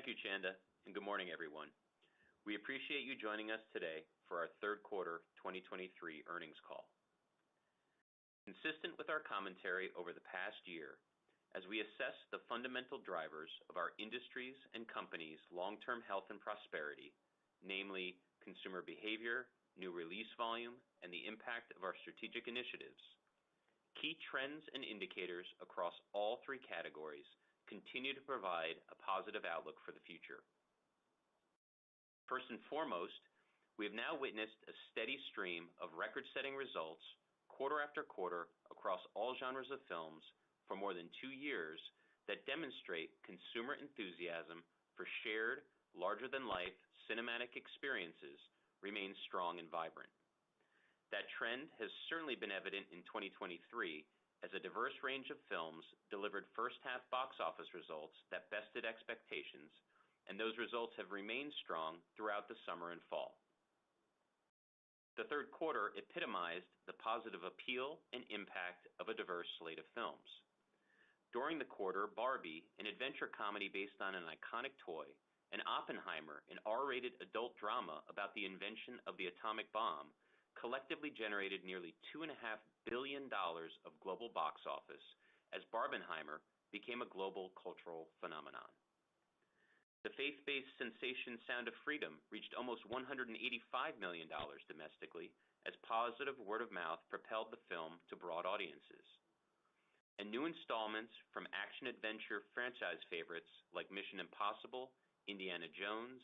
Thank you, Chanda, and good morning, everyone. We appreciate you joining us today for our third quarter 2023 earnings call. Consistent with our commentary over the past year, as we assess the fundamental drivers of our industries and companies' long-term health and prosperity, namely consumer behavior, new release volume, and the impact of our strategic initiatives, key trends and indicators across all three categories continue to provide a positive outlook for the future. First and foremost, we have now witnessed a steady stream of record-setting results quarter after quarter across all genres of films for more than 2 years that demonstrate consumer enthusiasm for shared, larger-than-life cinematic experiences remains strong and vibrant. That trend has certainly been evident in 2023 as a diverse range of films delivered first-half box office results that bested expectations, and those results have remained strong throughout the summer and fall. The third quarter epitomized the positive appeal and impact of a diverse slate of films. During the quarter, Barbie, an adventure comedy based on an iconic toy, and Oppenheimer, an R-rated adult drama about the invention of the atomic bomb, collectively generated nearly $2.5 billion of global box office as Barbenheimer became a global cultural phenomenon. The faith-based sensation Sound of Freedom reached almost $185 million domestically as positive word of mouth propelled the film to broad audiences. And new installments from action-adventure franchise favorites like Mission Impossible, Indiana Jones,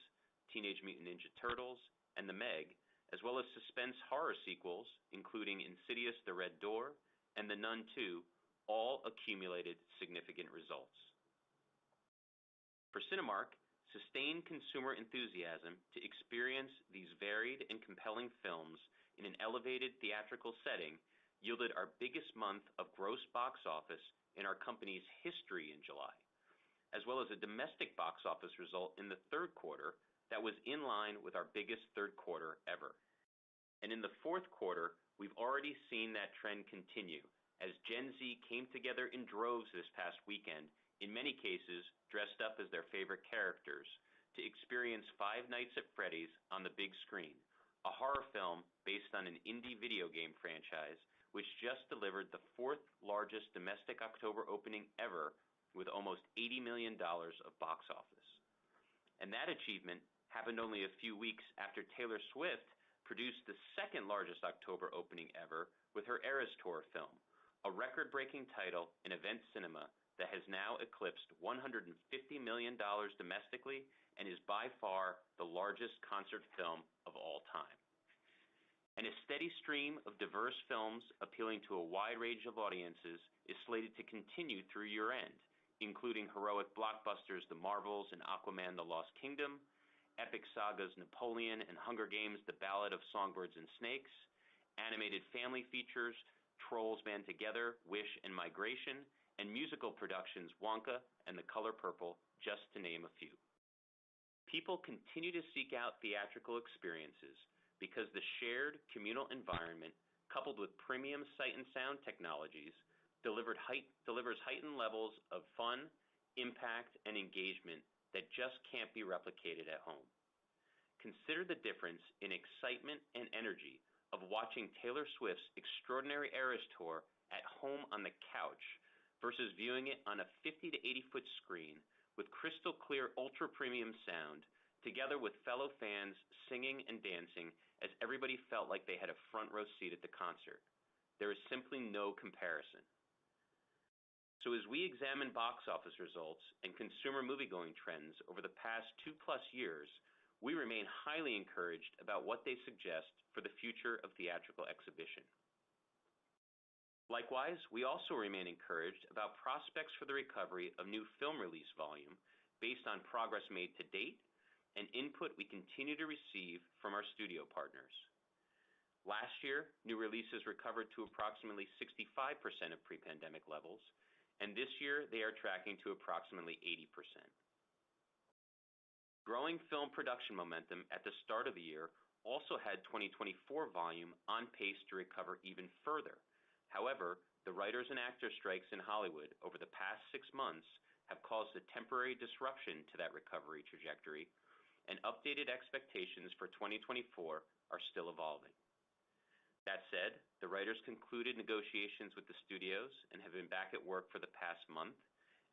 Teenage Mutant Ninja Turtles, and The Meg, as well as suspense horror sequels, including Insidious: The Red Door and The Nun II, all accumulated significant results. For Cinemark, sustained consumer enthusiasm to experience these varied and compelling films in an elevated theatrical setting yielded our biggest month of gross box office in our company's history in July, as well as a domestic box office result in the third quarter that was in line with our biggest third quarter ever. And in the fourth quarter, we've already seen that trend continue as Gen Z came together in droves this past weekend, in many cases dressed up as their favorite characters, to experience Five Nights at Freddy's on the big screen, a horror film based on an indie video game franchise which just delivered the fourth largest domestic October opening ever with almost $80 million of box office. And that achievement happened only a few weeks after Taylor Swift produced the second largest October opening ever with her Eras Tour film, a record-breaking title in event cinema that has now eclipsed $150 million domestically and is by far the largest concert film of all time. And a steady stream of diverse films appealing to a wide range of audiences is slated to continue through year-end, including heroic blockbusters The Marvels and Aquaman: The Lost Kingdom, epic sagas Napoleon and Hunger Games: The Ballad of Songbirds and Snakes, animated family features Trolls Band Together, Wish and Migration, and musical productions Wonka and The Color Purple, just to name a few. People continue to seek out theatrical experiences because the shared communal environment, coupled with premium sight and sound technologies, delivers heightened levels of fun, impact, and engagement that just can't be replicated at home. Consider the difference in excitement and energy of watching Taylor Swift's extraordinary Eras Tour at home on the couch versus viewing it on a 50 to 80-foot screen with crystal clear ultra-premium sound, together with fellow fans singing and dancing as everybody felt like they had a front row seat at the concert. There is simply no comparison. So as we examine box office results and consumer moviegoing trends over the past 2+ years, we remain highly encouraged about what they suggest for the future of theatrical exhibition. Likewise, we also remain encouraged about prospects for the recovery of new film release volume based on progress made to date and input we continue to receive from our studio partners. Last year, new releases recovered to approximately 65% of pre-pandemic levels, and this year they are tracking to approximately 80%. Growing film production momentum at the start of the year also had 2024 volume on pace to recover even further. However, the writers and actors strikes in Hollywood over the past 6 months have caused a temporary disruption to that recovery trajectory, and updated expectations for 2024 are still evolving. That said, the writers concluded negotiations with the studios and have been back at work for the past month,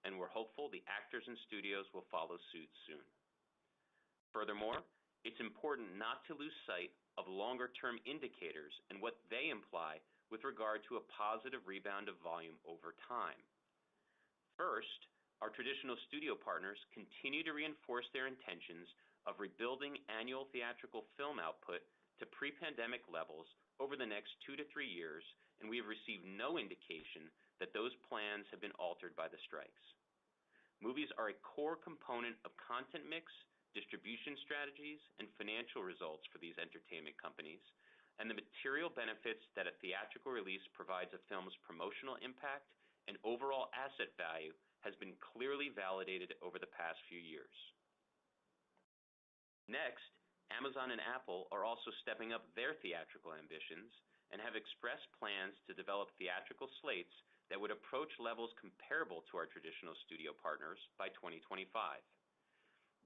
and we're hopeful the actors and studios will follow suit soon. Furthermore, it's important not to lose sight of longer-term indicators and what they imply with regard to a positive rebound of volume over time. First, our traditional studio partners continue to reinforce their intentions of rebuilding annual theatrical film output to pre-pandemic levels over the next 2 to 3 years, and we have received no indication that those plans have been altered by the strikes. Movies are a core component of content mix, distribution strategies, and financial results for these entertainment companies, and the material benefits that a theatrical release provides a film's promotional impact and overall asset value has been clearly validated over the past few years. Next, Amazon and Apple are also stepping up their theatrical ambitions and have expressed plans to develop theatrical slates that would approach levels comparable to our traditional studio partners by 2025.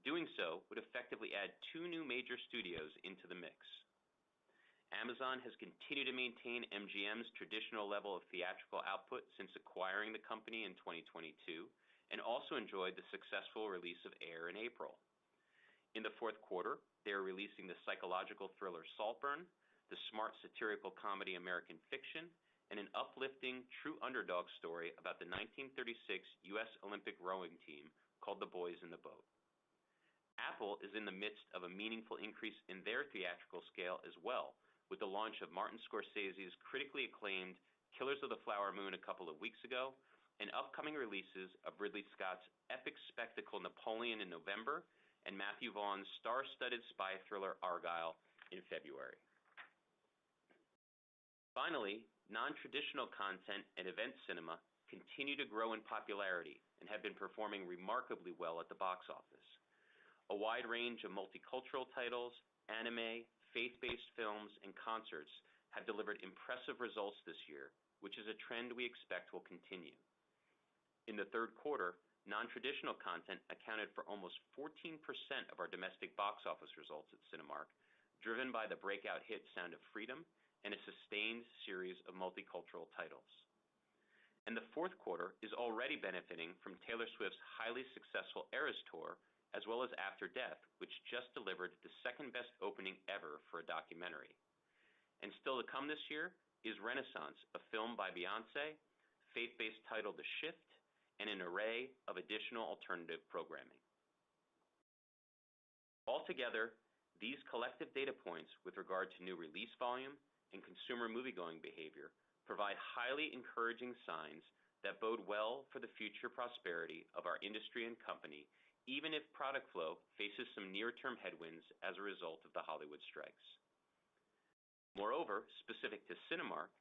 Doing so would effectively add 2 new major studios into the mix. Amazon has continued to maintain MGM's traditional level of theatrical output since acquiring the company in 2022, and also enjoyed the successful release of Air in April. In the fourth quarter, they are releasing the psychological thriller Saltburn, the smart satirical comedy American Fiction, and an uplifting true underdog story about the 1936 U.S. Olympic rowing team called The Boys in the Boat. Apple is in the midst of a meaningful increase in their theatrical scale as well, with the launch of Martin Scorsese's critically acclaimed Killers of the Flower Moon a couple of weeks ago, and upcoming releases of Ridley Scott's epic spectacle Napoleon in November, and Matthew Vaughn's star-studded spy thriller Argylle in February. Finally, non-traditional content and event cinema continue to grow in popularity and have been performing remarkably well at the box office. A wide range of multicultural titles, anime, faith-based films, and concerts have delivered impressive results this year, which is a trend we expect will continue. In the third quarter, non-traditional content accounted for almost 14% of our domestic box office results at Cinemark, driven by the breakout hit Sound of Freedom and a sustained series of multicultural titles. And the fourth quarter is already benefiting from Taylor Swift's highly successful Eras Tour, as well as After Death, which just delivered the second best opening ever for a documentary. And still to come this year is Renaissance, a film by Beyoncé, faith-based title The Shift, and an array of additional alternative programming. Altogether, these collective data points with regard to new release volume and consumer moviegoing behavior provide highly encouraging signs that bode well for the future prosperity of our industry and company, even if product flow faces some near-term headwinds as a result of the Hollywood strikes. Moreover, specific to Cinemark,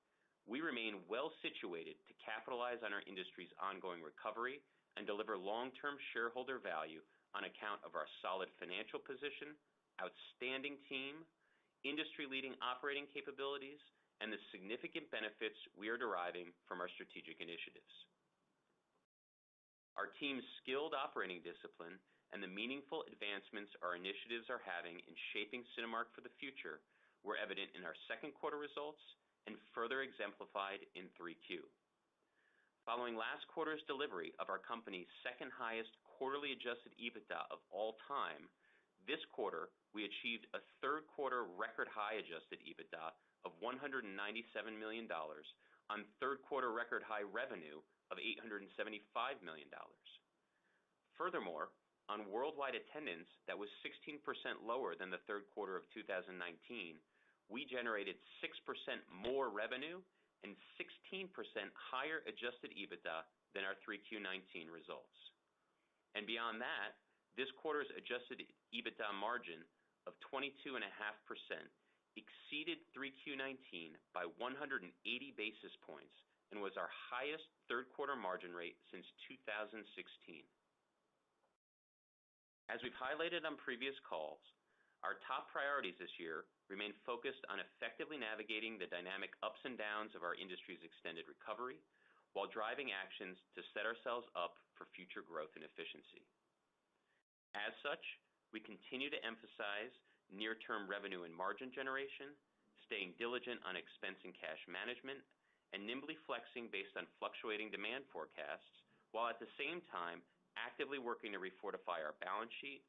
we remain well situated to capitalize on our industry's ongoing recovery and deliver long-term shareholder value on account of our solid financial position, outstanding team, industry-leading operating capabilities, and the significant benefits we are deriving from our strategic initiatives. Our team's skilled operating discipline and the meaningful advancements our initiatives are having in shaping Cinemark for the future were evident in our second quarter results and further exemplified in 3Q. Following last quarter's delivery of our company's second highest quarterly adjusted EBITDA of all time, this quarter we achieved a third quarter record high adjusted EBITDA of $197 million on third quarter record high revenue of $875 million. Furthermore, on worldwide attendance that was 16% lower than the third quarter of 2019, we generated 6% more revenue and 16% higher adjusted EBITDA than our 3Q19 results. And beyond that, this quarter's adjusted EBITDA margin of 22.5% exceeded 3Q19 by 180 basis points and was our highest third quarter margin rate since 2016. As we've highlighted on previous calls, our top priorities this year remain focused on effectively navigating the dynamic ups and downs of our industry's extended recovery, while driving actions to set ourselves up for future growth and efficiency. As such, we continue to emphasize near-term revenue and margin generation, staying diligent on expense and cash management, and nimbly flexing based on fluctuating demand forecasts, while at the same time actively working to refortify our balance sheet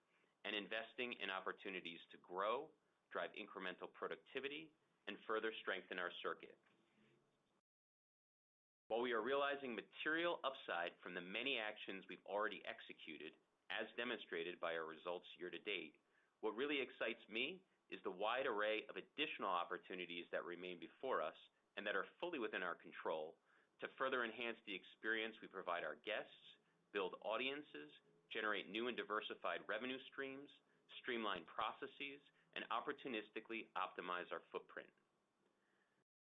and investing in opportunities to grow, drive incremental productivity, and further strengthen our circuit. While we are realizing material upside from the many actions we've already executed, as demonstrated by our results year to date, what really excites me is the wide array of additional opportunities that remain before us and that are fully within our control to further enhance the experience we provide our guests, build audiences, generate new and diversified revenue streams, streamline processes, and opportunistically optimize our footprint.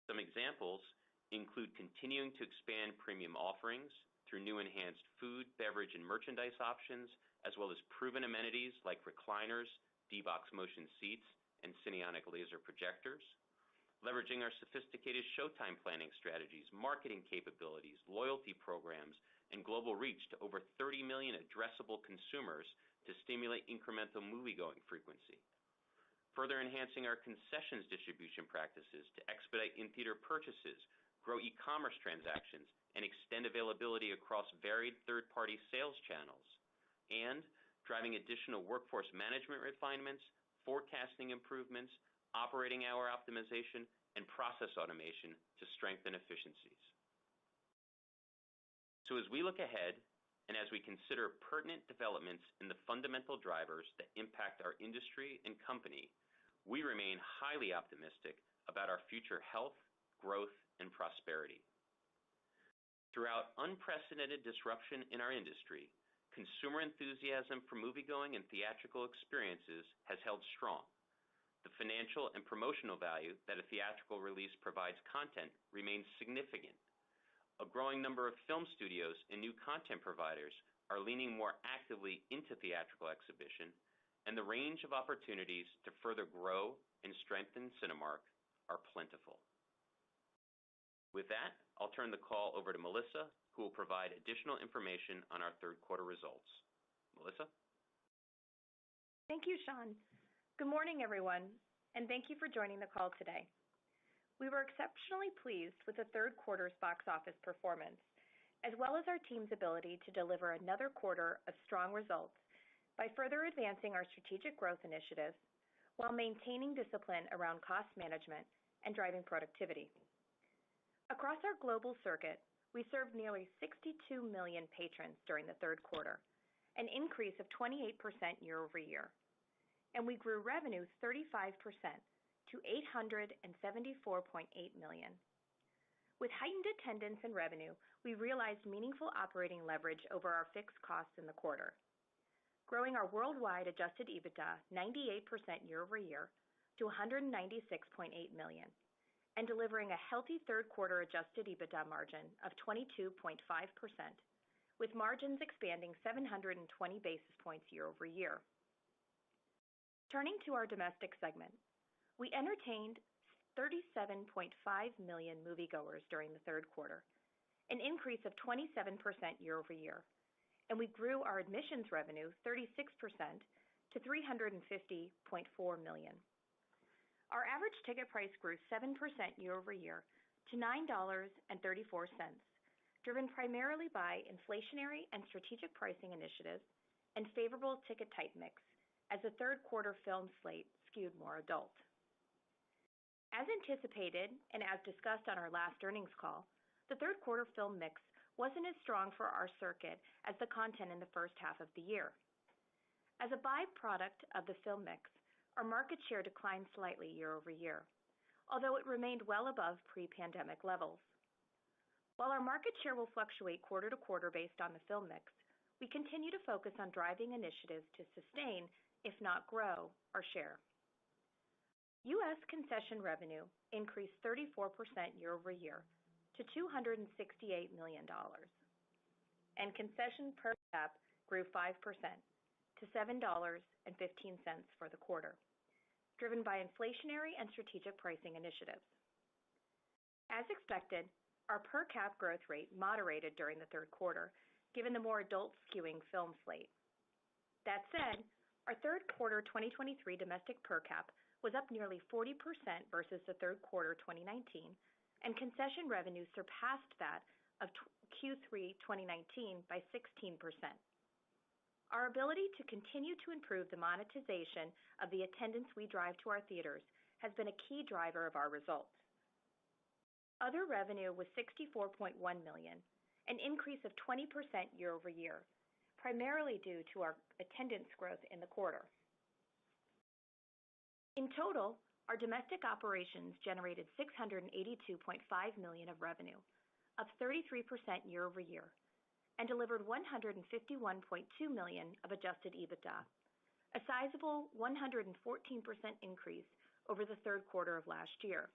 Some examples include continuing to expand premium offerings through new enhanced food, beverage, and merchandise options, as well as proven amenities like recliners, D-Box motion seats, and Cineonic laser projectors, leveraging our sophisticated showtime planning strategies, marketing capabilities, loyalty programs, and global reach to over 30 million addressable consumers to stimulate incremental moviegoing frequency. Further enhancing our concessions distribution practices to expedite in-theater purchases, grow e-commerce transactions, and extend availability across varied third-party sales channels, and driving additional workforce management refinements, forecasting improvements, operating hour optimization, and process automation to strengthen efficiencies. So as we look ahead, and as we consider pertinent developments in the fundamental drivers that impact our industry and company, we remain highly optimistic about our future health, growth, and prosperity. Throughout unprecedented disruption in our industry, consumer enthusiasm for moviegoing and theatrical experiences has held strong. The financial and promotional value that a theatrical release provides content remains significant. A growing number of film studios and new content providers are leaning more actively into theatrical exhibition, and the range of opportunities to further grow and strengthen Cinemark are plentiful. With that, I'll turn the call over to Melissa, who will provide additional information on our third quarter results. Melissa? Thank you, Sean. Good morning, everyone, and thank you for joining the call today. We were exceptionally pleased with the third quarter's box office performance, as well as our team's ability to deliver another quarter of strong results by further advancing our strategic growth initiatives while maintaining discipline around cost management and driving productivity. Across our global circuit, we served nearly 62 million patrons during the third quarter, an increase of 28% year over year, and we grew revenues 35% to $874.8 million. With heightened attendance and revenue, we realized meaningful operating leverage over our fixed costs in the quarter, growing our worldwide adjusted EBITDA 98% year over year to $196.8 million, and delivering a healthy third quarter adjusted EBITDA margin of 22.5%, with margins expanding 720 basis points year over year. Turning to our domestic segment, we entertained 37.5 million moviegoers during the third quarter, an increase of 27% year over year, and we grew our admissions revenue 36% to $350.4 million. Our average ticket price grew 7% year over year to $9.34, driven primarily by inflationary and strategic pricing initiatives and favorable ticket type mix, as the third quarter film slate skewed more adult. As anticipated and as discussed on our last earnings call, the third quarter film mix wasn't as strong for our circuit as the content in the first half of the year. As a byproduct of the film mix, our market share declined slightly year over year, although it remained well above pre-pandemic levels. While our market share will fluctuate quarter to quarter based on the film mix, we continue to focus on driving initiatives to sustain, if not grow, our share. U.S. concession revenue increased 34% year over year to $268 million, and concession per cap grew 5% to $7.15 for the quarter, driven by inflationary and strategic pricing initiatives. As expected, our per cap growth rate moderated during the third quarter given the more adult-skewing film slate. That said, our third quarter 2023 domestic per cap was up nearly 40% versus the third quarter 2019, and concession revenues surpassed that of Q3 2019 by 16%. Our ability to continue to improve the monetization of the attendance we drive to our theaters has been a key driver of our results. Other revenue was $64.1 million, an increase of 20% year-over-year, primarily due to our attendance growth in the quarter. In total, our domestic operations generated $682.5 million of revenue, up 33% year-over-year, and delivered $151.2 million of adjusted EBITDA, a sizable 114% increase over the third quarter of last year.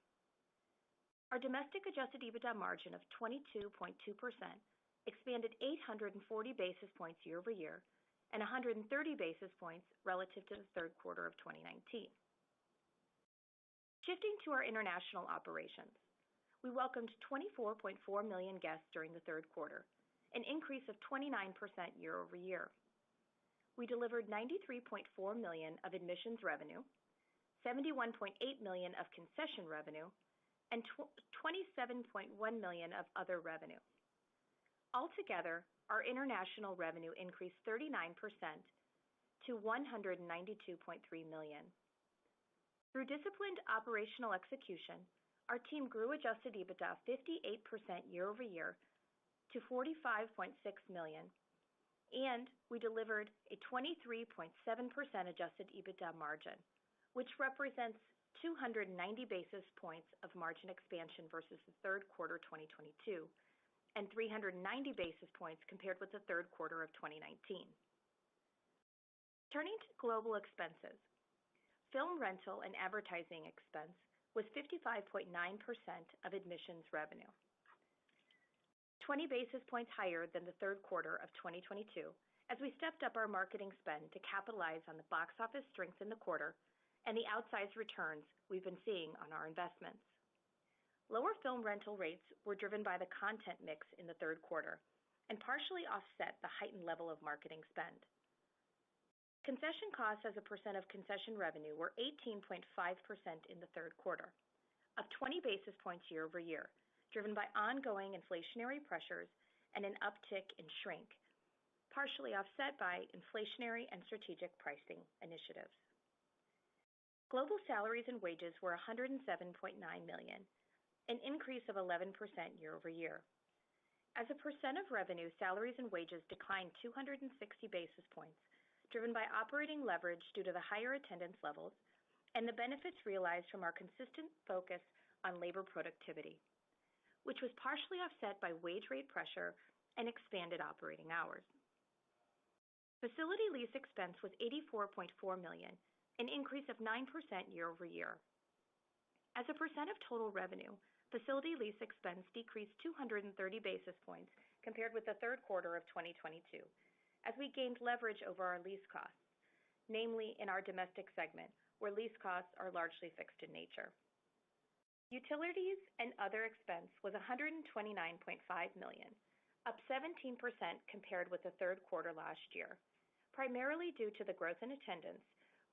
Our domestic adjusted EBITDA margin of 22.2% expanded 840 basis points year-over-year and 130 basis points relative to the third quarter of 2019. Shifting to our international operations, we welcomed 24.4 million guests during the third quarter, an increase of 29% year-over-year. We delivered $93.4 million of admissions revenue, $71.8 million of concession revenue, and $27.1 million of other revenue. Altogether, our international revenue increased 39% to $192.3 million. Through disciplined operational execution, our team grew adjusted EBITDA 58% year-over-year to $45.6 million, and we delivered a 23.7% adjusted EBITDA margin, which represents 290 basis points of margin expansion versus the third quarter 2022, and 390 basis points compared with the third quarter of 2019. Turning to global expenses, film rental and advertising expense was 55.9% of admissions revenue, 20 basis points higher than the third quarter of 2022, as we stepped up our marketing spend to capitalize on the box office strength in the quarter and the outsized returns we've been seeing on our investments. Lower film rental rates were driven by the content mix in the third quarter and partially offset the heightened level of marketing spend. Concession costs as a percent of concession revenue were 18.5% in the third quarter, up 20 basis points year-over-year, driven by ongoing inflationary pressures and an uptick in shrink, partially offset by inflationary and strategic pricing initiatives. Global salaries and wages were $107.9 million, an increase of 11% year-over-year. As a percent of revenue, salaries and wages declined 260 basis points, driven by operating leverage due to the higher attendance levels and the benefits realized from our consistent focus on labor productivity, which was partially offset by wage rate pressure and expanded operating hours. Facility lease expense was $84.4 million, an increase of 9% year-over-year. As a percent of total revenue, facility lease expense decreased 230 basis points compared with the third quarter of 2022, as we gained leverage over our lease costs, namely in our domestic segment, where lease costs are largely fixed in nature. Utilities and other expense was $129.5 million, up 17% compared with the third quarter last year, primarily due to the growth in attendance,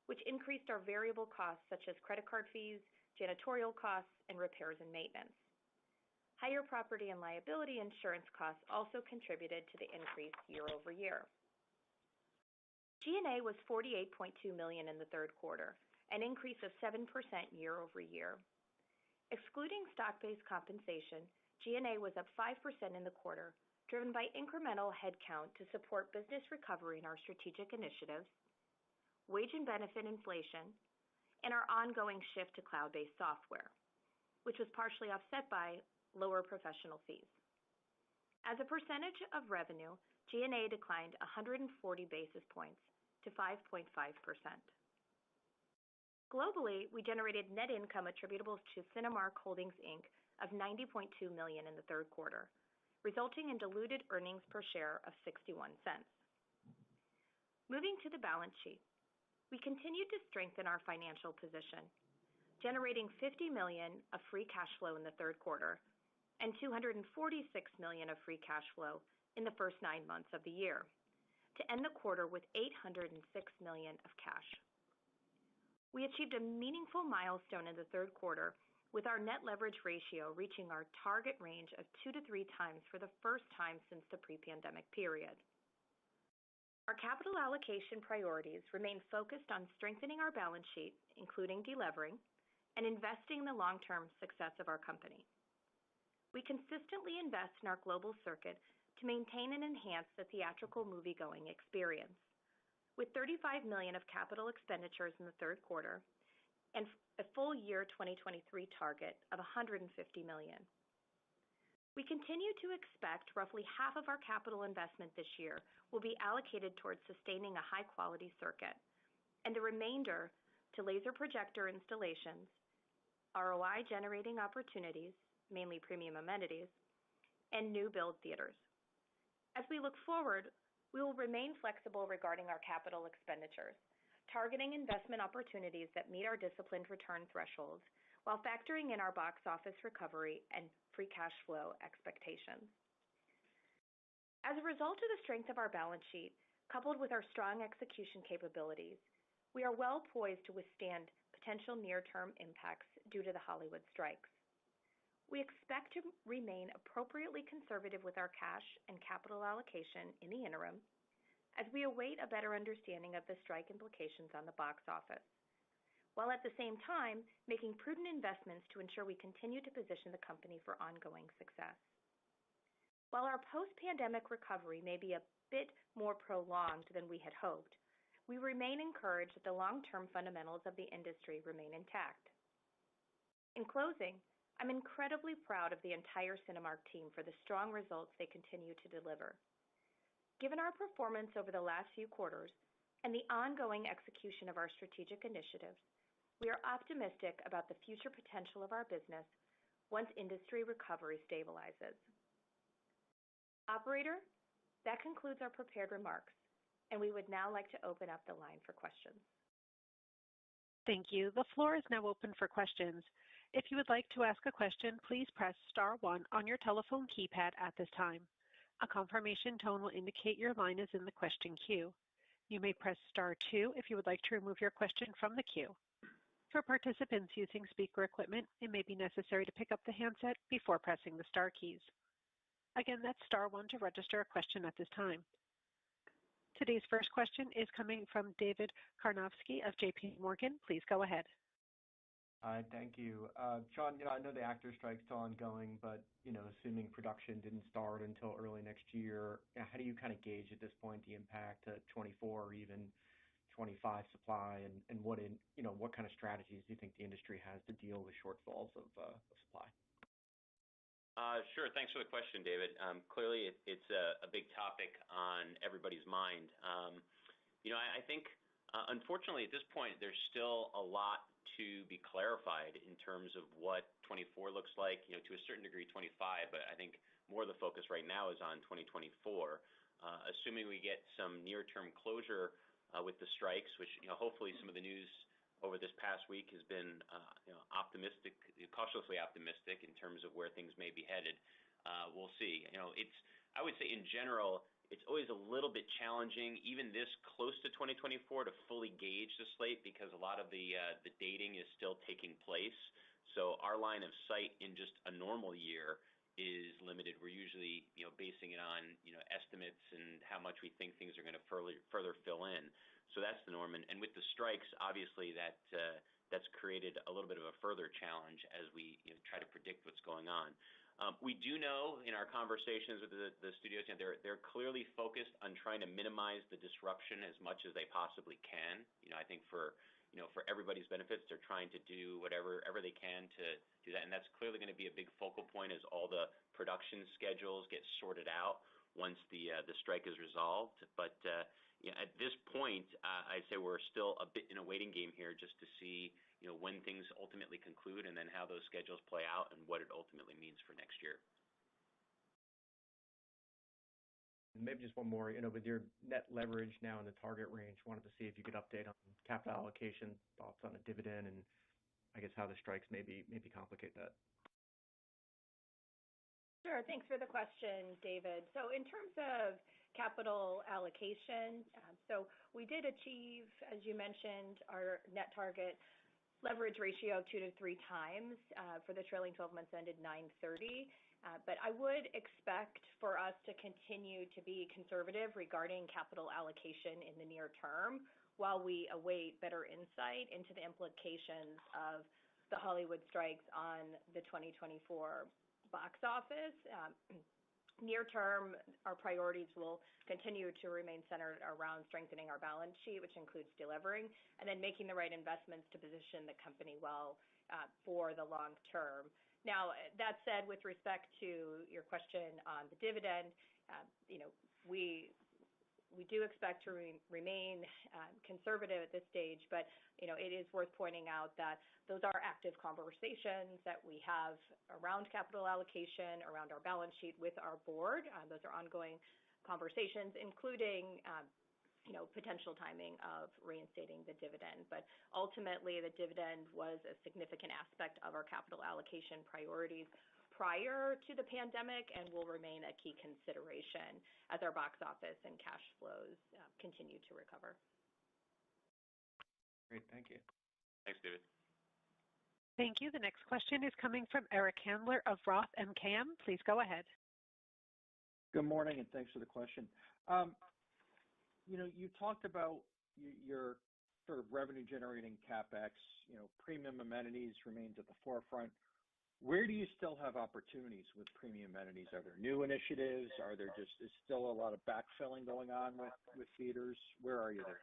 which increased our variable costs such as credit card fees, janitorial costs, and repairs and maintenance. Higher property and liability insurance costs also contributed to the increase year-over-year. G&A was $48.2 million in the third quarter, an increase of 7% year-over-year. Excluding stock-based compensation, G&A was up 5% in the quarter, driven by incremental headcount to support business recovery in our strategic initiatives, wage and benefit inflation, and our ongoing shift to cloud-based software, which was partially offset by lower professional fees. As a percentage of revenue, G&A declined 140 basis points to 5.5%. Globally, we generated net income attributable to Cinemark Holdings, Inc. of $90.2 million in the third quarter, resulting in diluted earnings per share of 61 cents. Moving to the balance sheet, we continued to strengthen our financial position, generating $50 million of free cash flow in the third quarter and $246 million of free cash flow in the first 9 months of the year to end the quarter with $806 million of cash. We achieved a meaningful milestone in the third quarter with our net leverage ratio reaching our target range of 2 to 3 times for the first time since the pre-pandemic period. Our capital allocation priorities remain focused on strengthening our balance sheet, including delevering, and investing in the long-term success of our company. We consistently invest in our global circuit to maintain and enhance the theatrical moviegoing experience, with $35 million of capital expenditures in the third quarter and a full year 2023 target of $150 million. We continue to expect roughly half of our capital investment this year will be allocated towards sustaining a high-quality circuit, and the remainder to laser projector installations, ROI-generating opportunities, mainly premium amenities, and new build theaters. As we look forward, we will remain flexible regarding our capital expenditures, targeting investment opportunities that meet our disciplined return thresholds while factoring in our box office recovery and free cash flow expectations. As a result of the strength of our balance sheet, coupled with our strong execution capabilities, we are well poised to withstand potential near-term impacts due to the Hollywood strikes. We expect to remain appropriately conservative with our cash and capital allocation in the interim as we await a better understanding of the strike implications on the box office, while at the same time making prudent investments to ensure we continue to position the company for ongoing success. While our post-pandemic recovery may be a bit more prolonged than we had hoped, we remain encouraged that the long-term fundamentals of the industry remain intact. In closing, I'm incredibly proud of the entire Cinemark team for the strong results they continue to deliver. Given our performance over the last few quarters and the ongoing execution of our strategic initiatives, we are optimistic about the future potential of our business once industry recovery stabilizes. Operator, that concludes our prepared remarks, and we would now like to open up the line for questions. Thank you. The floor is now open for questions. If you would like to ask a question, please press star 1 on your telephone keypad at this time. A confirmation tone will indicate your line is in the question queue. You may press star 2 if you would like to remove your question from the queue. For participants using speaker equipment, it may be necessary to pick up the handset before pressing the star keys. Again, that's star 1 to register a question at this time. Today's first question is coming from David Karnovsky of JP Morgan. Please go ahead. Hi, thank you. Sean, I know the actor strike's still ongoing, but, assuming production didn't start until early next year, how do you kind of gauge at this point the impact to 24 or even 25 supply and what kind of strategies do you think the industry has to deal with shortfalls of supply? Sure. Thanks for the question, David. Clearly, it's a big topic on everybody's mind. I think, unfortunately, at this point, there's still a lot to be clarified in terms of what 24 looks like, to a certain degree 25, but I think more of the focus right now is on 2024. Assuming we get some near-term closure with the strikes, which, hopefully some of the news over this past week has been optimistic, cautiously optimistic in terms of where things may be headed. We'll see. I would say in general, it's always a little bit challenging, even this close to 2024, to fully gauge the slate because a lot of the dating is still taking place. So our line of sight in just a normal year is limited. We're usually, basing it on, estimates and how much we think things are going to further fill in. So that's the norm. And with the strikes, obviously that's created a little bit of a further challenge as we try to predict what's going on. We do know in our conversations with the studios, they're clearly focused on trying to minimize the disruption as much as they possibly can. I think for everybody's benefits, they're trying to do whatever they can to do that, and that's clearly going to be a big focal point as all the production schedules get sorted out once the strike is resolved. But at this point, I'd say we're still a bit in a waiting game here just to see when things ultimately conclude and then how those schedules play out and what it ultimately means for next year. Maybe just one more, with your net leverage now in the target range, wanted to see if you could update on capital allocation, thoughts on a dividend, and I guess how the strikes maybe complicate that. Sure. Thanks for the question, David. So in terms of capital allocation, so we did achieve, as you mentioned, our net target leverage ratio of 2 to 3 times for the trailing 12 months ended 9/30. But I would expect for us to continue to be conservative regarding capital allocation in the near term while we await better insight into the implications of the Hollywood strikes on the 2024 box office. Near term, our priorities will continue to remain centered around strengthening our balance sheet, which includes delivering, and then making the right investments to position the company well for the long term. Now, that said, with respect to your question on the dividend, we do expect to remain conservative at this stage, but it is worth pointing out that those are active conversations that we have around capital allocation, around our balance sheet with our board. Those are ongoing conversations, including potential timing of reinstating the dividend. But ultimately, the dividend was a significant aspect of our capital allocation priorities prior to the pandemic and will remain a key consideration as our box office and cash flows continue to recover. Great. Thank you. Thanks, David. Thank you. The next question is coming from Eric Handler of Roth MKM. Please go ahead. Good morning, and thanks for the question. You talked about your sort of revenue-generating CapEx. Premium amenities remains at the forefront. Where do you still have opportunities with premium amenities? Are there new initiatives? Is still a lot of backfilling going on with theaters? Where are you there?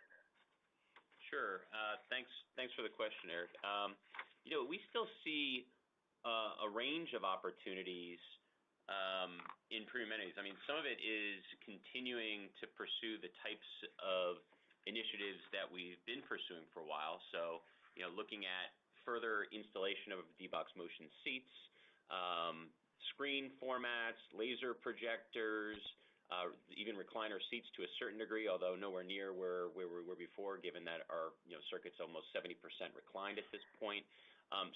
Sure. Thanks for the question, Eric. We still see a range of opportunities in premium amenities. I mean, some of it is continuing to pursue the types of initiatives that we've been pursuing for a while. So, looking at further installation of D-Box motion seats, screen formats, laser projectors, even recliner seats to a certain degree, although nowhere near where we were before, given that our circuit's almost 70% reclined at this point.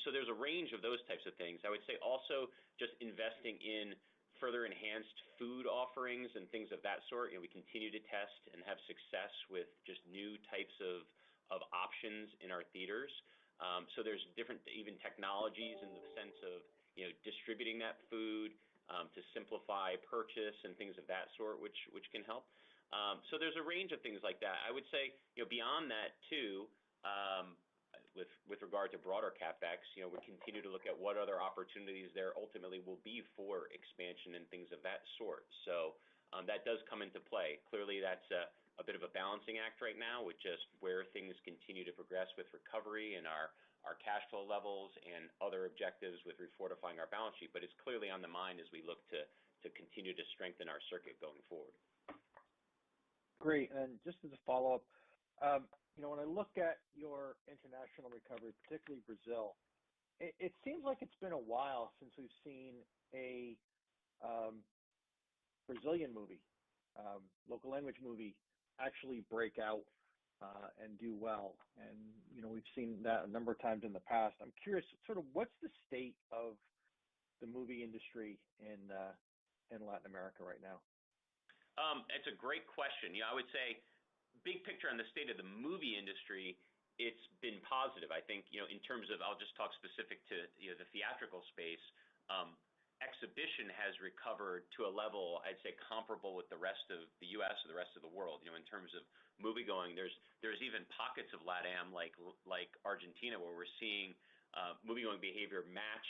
So there's a range of those types of things. I would say also just investing in further enhanced food offerings and things of that sort. We continue to test and have success with just new types of options in our theaters. So there's different even technologies in the sense of distributing that food to simplify purchase and things of that sort, which can help. So there's a range of things like that. I would say beyond that too, with regard to broader CapEx, we continue to look at what other opportunities there ultimately will be for expansion and things of that sort. So that does come into play. Clearly, that's a bit of a balancing act right now with just where things continue to progress with recovery and our cash flow levels and other objectives with refortifying our balance sheet. But it's clearly on the mind as we look to continue to strengthen our circuit going forward. Great. And just as a follow-up, when I look at your international recovery, particularly Brazil, it seems like it's been a while since we've seen a Brazilian movie, local language movie, actually break out and do well. And, we've seen that a number of times in the past. I'm curious, sort of what's the state of the movie industry in Latin America right now? It's a great question. I would say big picture on the state of the movie industry, it's been positive. I think, in terms of, I'll just talk specific to the theatrical space, exhibition has recovered to a level, I'd say, comparable with the rest of the U.S. or the rest of the world. In terms of moviegoing, there's even pockets of LATAM like Argentina where we're seeing moviegoing behavior match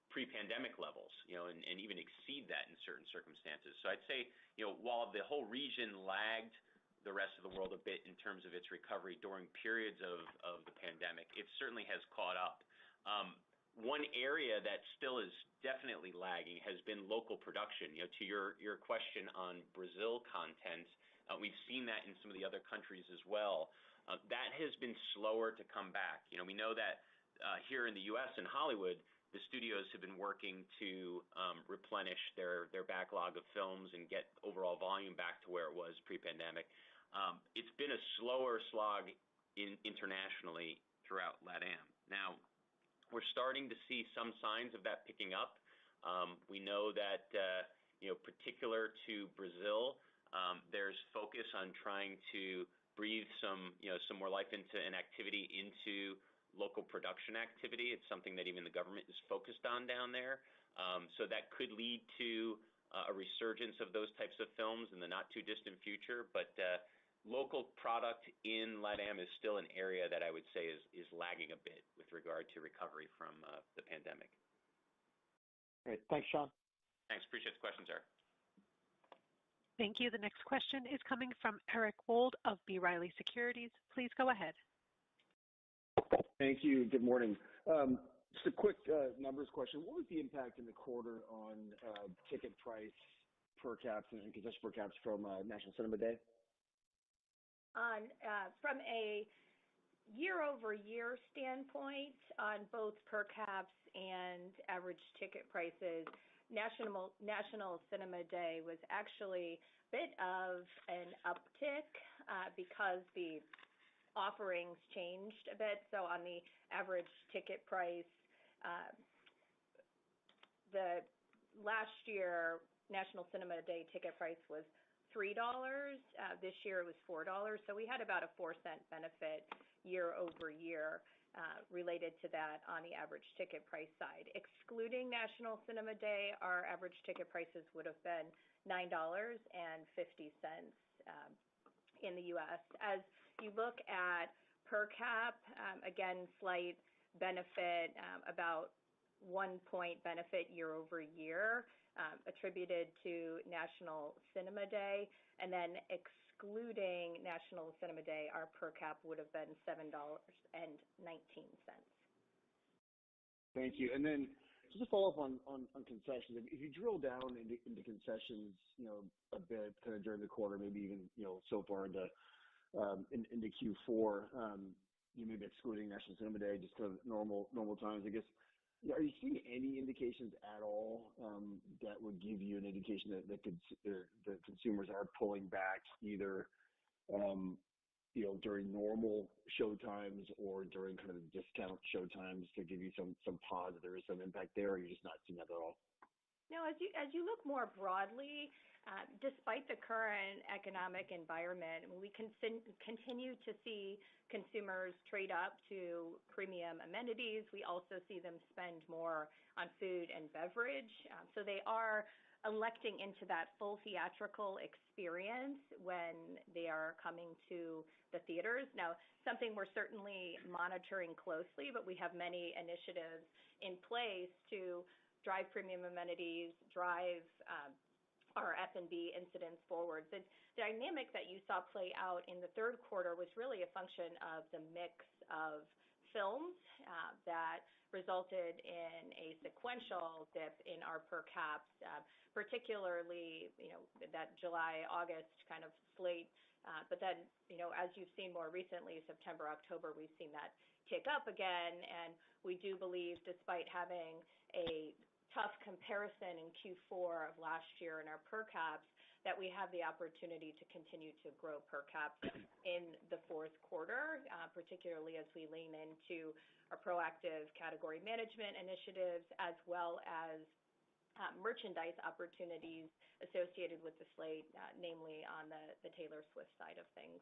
pre-pandemic levels, and even exceed that in certain circumstances. So I'd say, while the whole region lagged the rest of the world a bit in terms of its recovery during periods of the pandemic, it certainly has caught up. One area that still is definitely lagging has been local production. To your question on Brazil content, we've seen that in some of the other countries as well. That has been slower to come back. We know that here in the U.S. and Hollywood, the studios have been working to replenish their backlog of films and get overall volume back to where it was pre-pandemic. It's been a slower slog internationally throughout LATAM. Now, we're starting to see some signs of that picking up. We know that, particular to Brazil, there's focus on trying to breathe some more life into an activity into local production activity. It's something that even the government is focused on down there. So that could lead to a resurgence of those types of films in the not too distant future. But local product in LATAM is still an area that I would say is lagging a bit with regard to recovery from the pandemic. Great. Thanks, Sean. Thanks. Appreciate the questions, Eric. Thank you. The next question is coming from Eric Wold of B. Riley Securities. Please go ahead. Thank you. Good morning. Just a quick numbers question. What was the impact in the quarter on ticket price per caps and concession per caps from National Cinema Day? From a year-over-year standpoint, on both per caps and average ticket prices, National Cinema Day was actually a bit of an uptick because the offerings changed a bit. So on the average ticket price, the last year National Cinema Day ticket price was $3. This year it was $4. So we had about a 4-cent benefit year over year related to that on the average ticket price side. Excluding National Cinema Day, our average ticket prices would have been $9.50 in the U.S. As you look at per cap, again, slight benefit, about 1 point benefit year over year, attributed to National Cinema Day, and then excluding National Cinema Day, our per cap would have been $7.19. Thank you. And then just to follow up on concessions, if you drill down into concessions, a bit kind of during the quarter, maybe even so far into Q4, maybe excluding National Cinema Day, just kind of normal times, I guess. Are you seeing any indications at all that would give you an indication that consumers are pulling back either during normal show times or during kind of discount show times to give you some pause that there is some impact there, or you're just not seeing that at all? No, as you look more broadly, despite the current economic environment, we continue to see consumers trade up to premium amenities. We also see them spend more on food and beverage. So they are electing into that full theatrical experience when they are coming to the theaters. Now, something we're certainly monitoring closely, but we have many initiatives in place to drive premium amenities, drive our F&B incidents forward. The dynamic that you saw play out in the third quarter was really a function of the mix of films that resulted in a sequential dip in our per caps, particularly that July-August kind of slate. But then, as you've seen more recently, September, October, we've seen that tick up again, and we do believe, despite having a tough comparison in Q4 of last year in our per caps, that we have the opportunity to continue to grow per caps in the fourth quarter, particularly as we lean into our proactive category management initiatives, as well as merchandise opportunities associated with the slate, namely on the Taylor Swift side of things.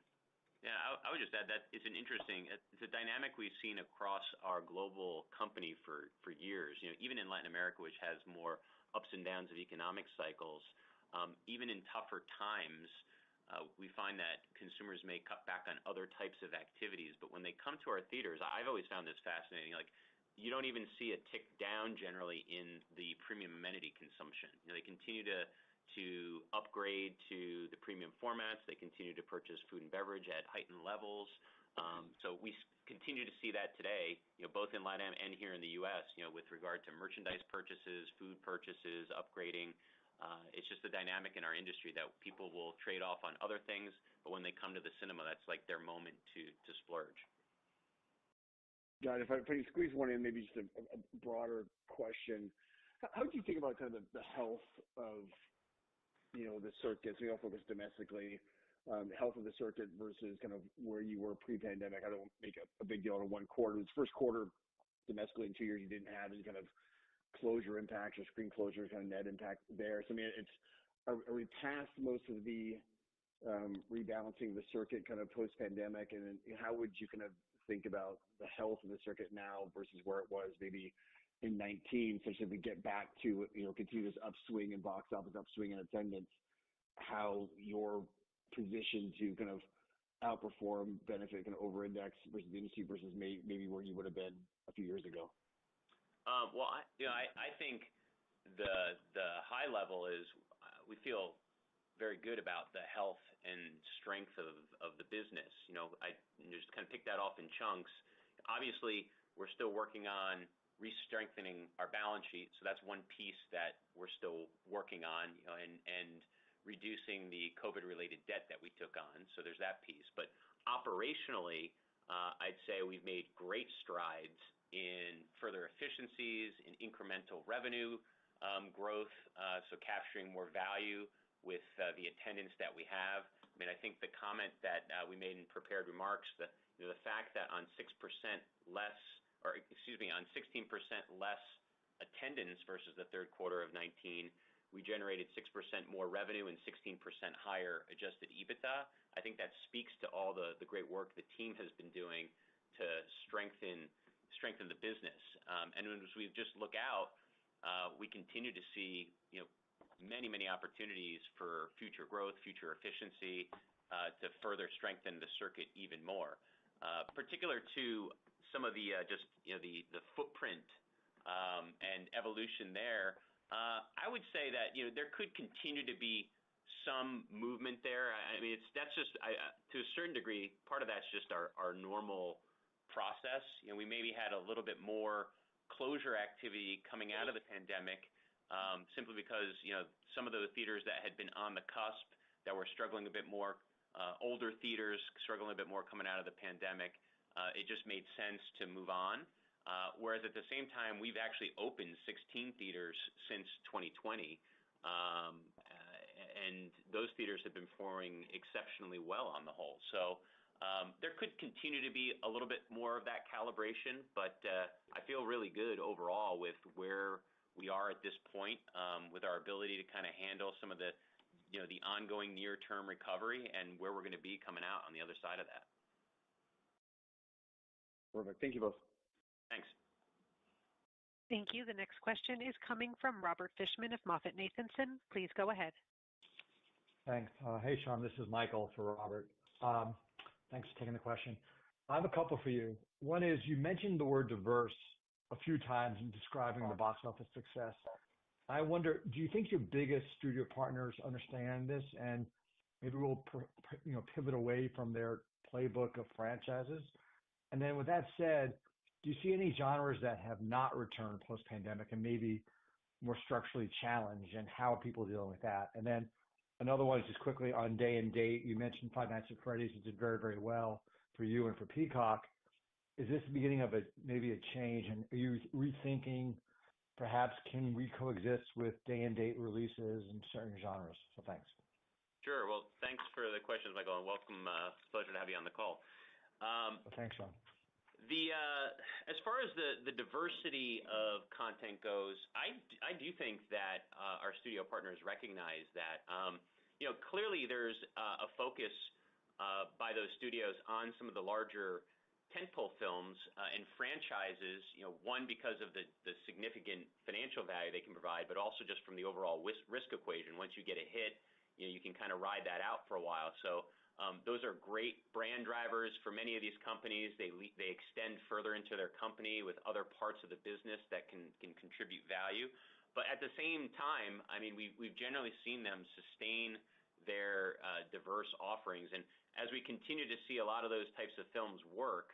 Yeah, I would just add that it's a dynamic we've seen across our global company for years. Even in Latin America, which has more ups and downs of economic cycles, even in tougher times, we find that consumers may cut back on other types of activities. But when they come to our theaters, I've always found this fascinating. Like, you don't even see a tick down generally in the premium amenity consumption. They continue to upgrade to the premium formats. They continue to purchase food and beverage at heightened levels. So we continue to see that today, both in LATAM and here in the U.S., with regard to merchandise purchases, food purchases, upgrading. It's just a dynamic in our industry that people will trade off on other things, but when they come to the cinema, that's like their moment to splurge. Got it. If I can squeeze one in, maybe just a broader question. How do you think about kind of the health of the circuits? We all focus domestically, health of the circuit versus kind of where you were pre-pandemic. I don't make a big deal out of one quarter. This first quarter domestically in 2 years, you didn't have any kind of closure impacts or screen closure kind of net impact there. So I mean, are we past most of the rebalancing of the circuit kind of post-pandemic, and then how would you kind of think about the health of the circuit now versus where it was maybe in 19, such that we get back to, continue this upswing in box office, upswing in attendance, how you're positioned to kind of outperform, benefit, kind of over-index versus the industry versus maybe where you would have been a few years ago? Well, I think the high level is we feel very good about the health and strength of the business. I just kind of pick that off in chunks. Obviously, we're still working on re-strengthening our balance sheet, so that's one piece that we're still working on, and reducing the COVID-related debt that we took on. So there's that piece. But operationally, I'd say we've made great strides in further efficiencies, in incremental revenue growth, so capturing more value with the attendance that we have. I mean, I think the comment that we made in prepared remarks, the fact that on 16% less attendance versus the third quarter of 19, we generated 6% more revenue and 16% higher adjusted EBITDA. I think that speaks to all the great work the team has been doing to strengthen the business. And as we just look out, we continue to see many opportunities for future growth, future efficiency, to further strengthen the circuit even more. Particular to some of the the footprint and evolution there, I would say that there could continue to be some movement there. I mean, that's just to a certain degree, part of that's just our normal process. We maybe had a little bit more closure activity coming out of the pandemic, simply because some of those theaters that had been on the cusp that were struggling a bit more, older theaters struggling a bit more coming out of the pandemic, it just made sense to move on. Whereas at the same time, we've actually opened 16 theaters since 2020, and those theaters have been performing exceptionally well on the whole. So there could continue to be a little bit more of that calibration, but I feel really good overall with where we are at this point, with our ability to kind of handle some of the the ongoing near-term recovery and where we're going to be coming out on the other side of that. Perfect. Thank you both. Thanks. Thank you. The next question is coming from Robert Fishman of MoffettNathanson. Please go ahead. Thanks. Hey, Sean, this is Michael for Robert. Thanks for taking the question. I have a couple for you. One is, you mentioned the word diverse a few times in describing the box office success. I wonder, do you think your biggest studio partners understand this and maybe will pivot away from their playbook of franchises? And then with that said, do you see any genres that have not returned post-pandemic and maybe more structurally challenged, and how are people dealing with that? And then another one is just quickly on day and date. You mentioned Five Nights at Freddy's. It did very, very well for you and for Peacock. Is this the beginning of maybe a change? And are you rethinking perhaps can we coexist with day and date releases in certain genres? So thanks. Sure. Well, thanks for the questions, Michael, and welcome. Pleasure to have you on the call. Thanks, Sean. As far as the diversity of content goes, I do think that our studio partners recognize that. Clearly there's a focus by those studios on some of the larger tentpole films and franchises. One, because of the significant financial value they can provide, but also just from the overall risk equation. Once you get a hit, you can kind of ride that out for a while. So those are great brand drivers for many of these companies. They extend further into their company with other parts of the business that can contribute value. But at the same time, I mean, we've generally seen them sustain their diverse offerings. And as we continue to see a lot of those types of films work,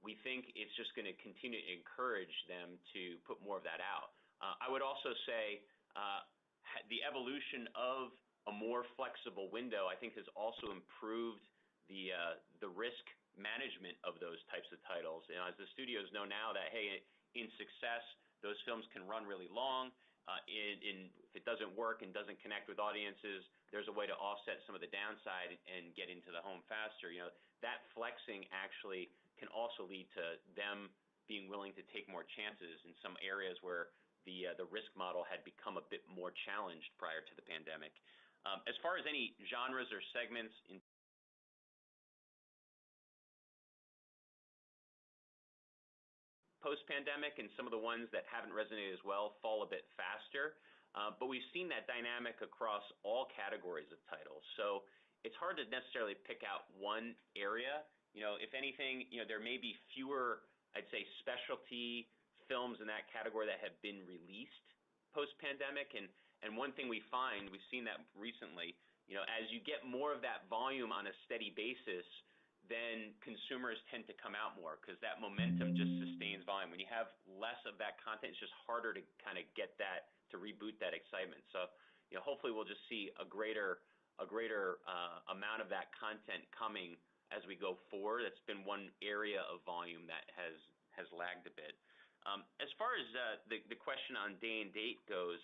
we think it's just going to continue to encourage them to put more of that out. I would also say the evolution of a more flexible window, I think, has also improved the risk management of those types of titles. As the studios know now that, hey, in success, those films can run really long. If it doesn't work and doesn't connect with audiences, there's a way to offset some of the downside and get into the home faster. That flexing actually can also lead to them being willing to take more chances in some areas where the risk model had become a bit more challenged prior to the pandemic. As far as any genres or segments in post-pandemic, and some of the ones that haven't resonated as well fall a bit faster. But we've seen that dynamic across all categories of titles. So it's hard to necessarily pick out one area. If anything, there may be fewer, I'd say, specialty films in that category that have been released post-pandemic. And one thing we find, we've seen that recently, as you get more of that volume on a steady basis, then consumers tend to come out more because that momentum just sustains volume. When you have less of that content, it's just harder to kind of get that, to reboot that excitement. So, hopefully we'll just see a greater amount of that content coming as we go forward. That's been one area of volume that has lagged a bit. As far as the question on day and date goes,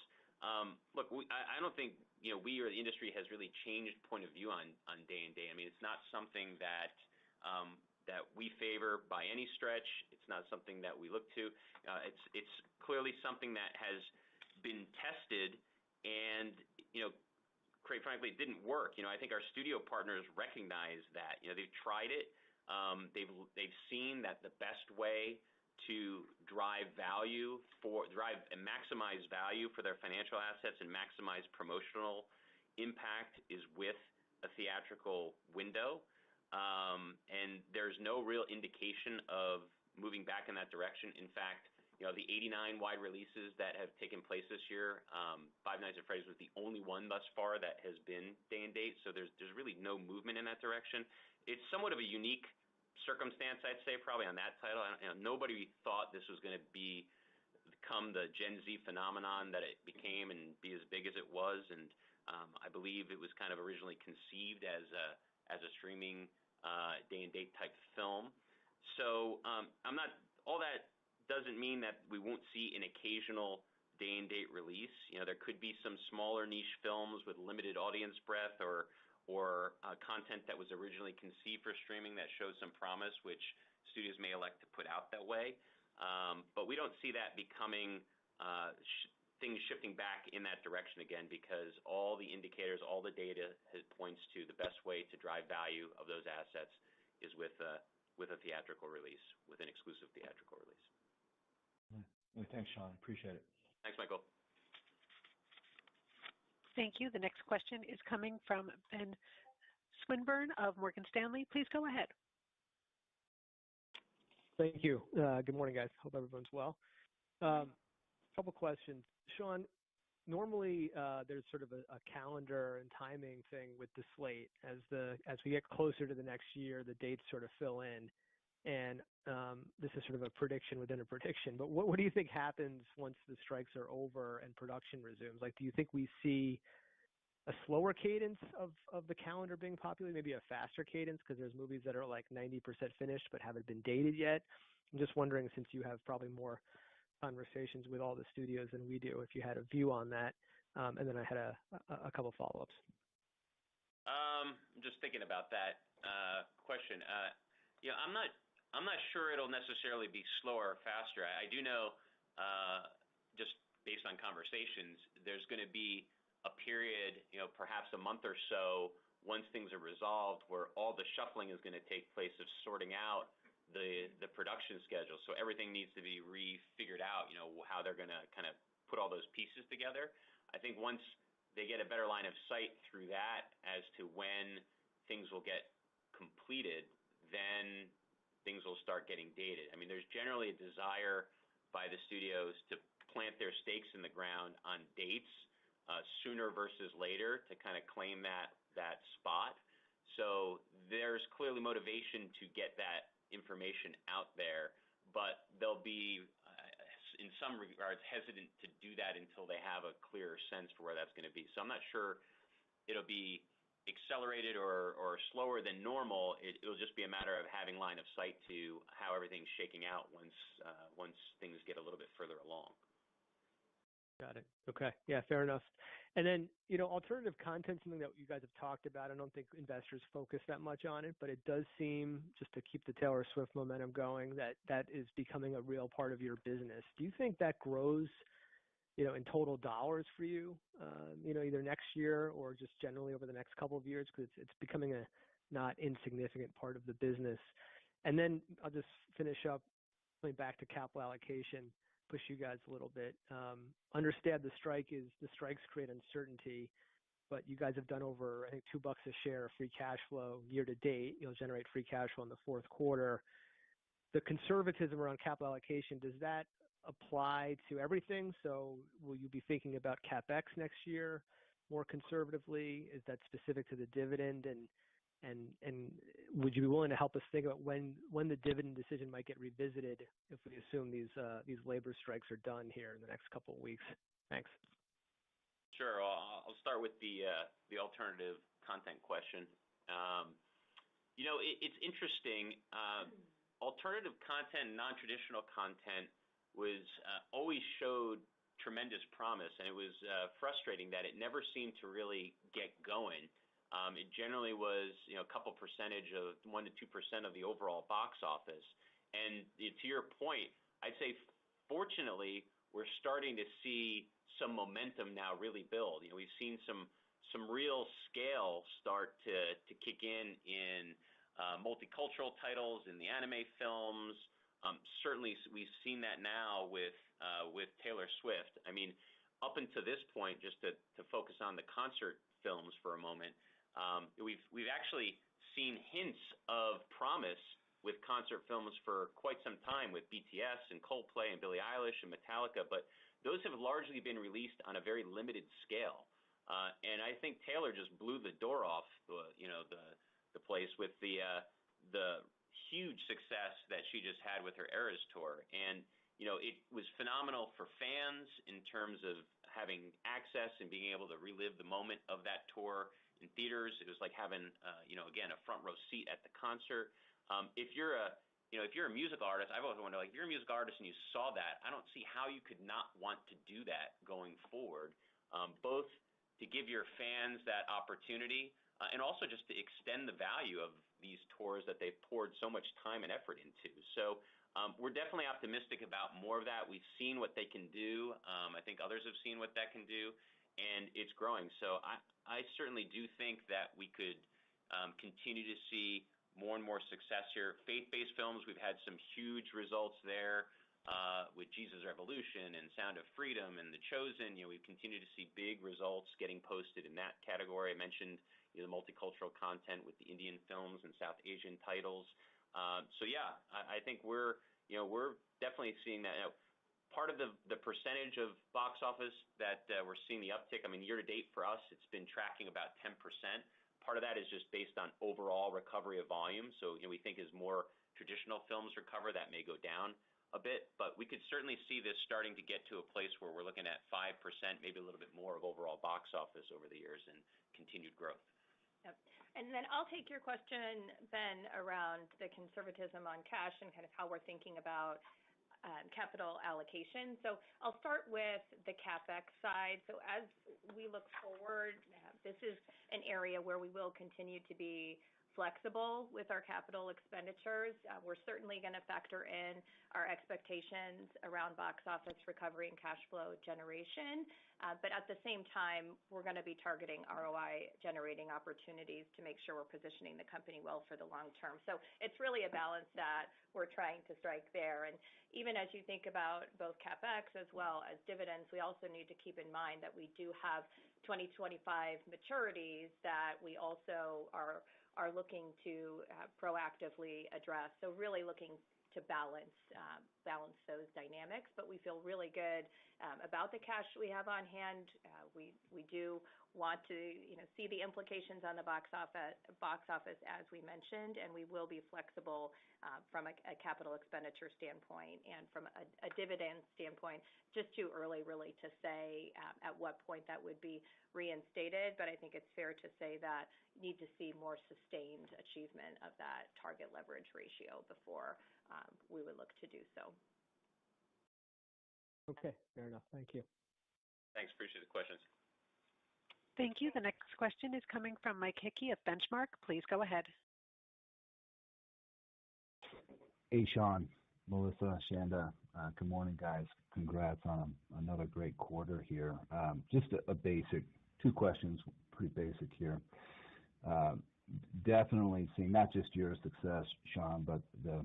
look, I don't think we or the industry has really changed point of view on day and date. I mean, it's not something that we favor by any stretch. It's not something that we look to. It's clearly something that has been tested, and quite frankly, it didn't work. I think our studio partners recognize that. They've tried it. They've seen that the best way to drive and maximize value for their financial assets and maximize promotional impact is with a theatrical window. And there's no real indication of moving back in that direction. In fact, the 89 wide releases that have taken place this year, Five Nights at Freddy's was the only one thus far that has been day and date. So there's really no movement in that direction. It's somewhat of a unique circumstance, I'd say, probably on that title. Nobody thought this was going to become the Gen Z phenomenon that it became and be as big as it was. And I believe it was kind of originally conceived as a streaming day and date type film. So all that doesn't mean that we won't see an occasional day and date release. There could be some smaller niche films with limited audience breadth or content that was originally conceived for streaming that shows some promise, which studios may elect to put out that way. But we don't see that becoming things shifting back in that direction again, because all the indicators, all the data points to the best way to drive value of those assets is with a theatrical release, with an exclusive theatrical release. Thanks, Sean. Appreciate it. Thanks, Michael. Thank you. The next question is coming from Ben Swinburne of Morgan Stanley. Please go ahead. Thank you. Good morning, guys. Hope everyone's well. Couple questions. Sean, normally there's sort of a calendar and timing thing with the slate. As we get closer to the next year, the dates sort of fill in. And this is sort of a prediction within a prediction. But what do you think happens once the strikes are over and production resumes? Like, do you think we see a slower cadence of the calendar being populated, maybe a faster cadence because there's movies that are like 90% finished but haven't been dated yet? I'm just wondering, since you have probably more conversations with all the studios than we do, if you had a view on that. And then I had a couple follow-ups. I'm just thinking about that question. I'm not sure it'll necessarily be slower or faster. I do know, just based on conversations, there's going to be a period, perhaps a month or so, once things are resolved, where all the shuffling is going to take place of sorting out the production schedule. So everything needs to be refigured out, how they're going to kind of put all those pieces together. I think once they get a better line of sight through that as to when things will get completed, then things will start getting dated. I mean, there's generally a desire by the studios to plant their stakes in the ground on dates sooner versus later to kind of claim that spot. So there's clearly motivation to get that information out there, but they'll be, in some regards, hesitant to do that until they have a clearer sense for where that's going to be. So I'm not sure it'll be accelerated or slower than normal. It'll just be a matter of having line of sight to how everything's shaking out once things get a little bit further along. Got it. Okay. Yeah, fair enough. And then, alternative content, something that you guys have talked about. I don't think investors focus that much on it, but it does seem, just to keep the Taylor Swift momentum going, that is becoming a real part of your business. Do you think that grows, in total dollars for you, either next year or just generally over the next couple of years? Because it's becoming a not insignificant part of the business. And then I'll just finish up going back to capital allocation, push you guys a little bit. Understand the strikes create uncertainty, but you guys have done over, I think, $2 a share of free cash flow year to date. You'll generate free cash flow in the fourth quarter. The conservatism around capital allocation, does that apply to everything? So will you be thinking about CapEx next year more conservatively? Is that specific to the dividend? And would you be willing to help us think about when the dividend decision might get revisited if we assume these labor strikes are done here in the next couple of weeks? Thanks. Sure. I'll start with the alternative content question. It's interesting. Alternative content, non-traditional content was always showed tremendous promise, and it was frustrating that it never seemed to really get going. It generally was, a couple percentage of 1% to 2% of the overall box office. And to your point, I'd say, fortunately, we're starting to see some momentum now really build. We've seen some real scale start to kick in multicultural titles, in the anime films. Certainly, we've seen that now with Taylor Swift. I mean, up until this point, just to focus on the concert films for a moment, we've actually seen hints of promise with concert films for quite some time with BTS and Coldplay and Billie Eilish and Metallica, but those have largely been released on a very limited scale. And I think Taylor just blew the door off the place with the huge success that she just had with her Eras tour. And it was phenomenal for fans in terms of having access and being able to relive the moment of that tour in theaters. It was like having, again, a front row seat at the concert. If you're a music artist, I've always wondered, if you're a music artist and you saw that, I don't see how you could not want to do that going forward, both to give your fans that opportunity and also just to extend the value of these tours that they've poured so much time and effort into. So we're definitely optimistic about more of that. We've seen what they can do. I think others have seen what that can do, and it's growing. So I certainly do think that we could continue to see more and more success here. Faith-based films, we've had some huge results there with Jesus Revolution and Sound of Freedom and The Chosen. We continue to see big results getting posted in that category. I mentioned the multicultural content with the Indian films and South Asian titles. So yeah, I think we're definitely seeing that. Part of the percentage of box office that we're seeing the uptick, I mean, year to date for us, it's been tracking about 10%. Part of that is just based on overall recovery of volume. So we think as more traditional films recover, that may go down a bit, but we could certainly see this starting to get to a place where we're looking at 5%, maybe a little bit more of overall box office over the years and continued growth. Yep. And then I'll take your question, Ben, around the conservatism on cash and kind of how we're thinking about capital allocation. So I'll start with the CapEx side. So as we look forward, this is an area where we will continue to be flexible with our capital expenditures. We're certainly going to factor in our expectations around box office recovery and cash flow generation. But at the same time, we're going to be targeting ROI generating opportunities to make sure we're positioning the company well for the long term. So it's really a balance that we're trying to strike there. And even as you think about both CapEx as well as dividends, we also need to keep in mind that we do have 2025 maturities that we also are looking to proactively address. So really looking to balance those dynamics, but we feel really good about the cash we have on hand. We do want to see the implications on the box office as we mentioned, and we will be flexible from a capital expenditure standpoint and from a dividend standpoint. Just too early really to say at what point that would be reinstated, but I think it's fair to say that you need to see more sustained achievement of that target leverage ratio before we would look to do so. Okay, fair enough. Thank you. Thanks. Appreciate the questions. Thank you. The next question is coming from Mike Hickey of Benchmark. Please go ahead. Hey, Sean, Melissa, Shanda. Good morning, guys. Congrats on another great quarter here. Just a basic, two questions, pretty basic here. Definitely seeing not just your success, Sean, but the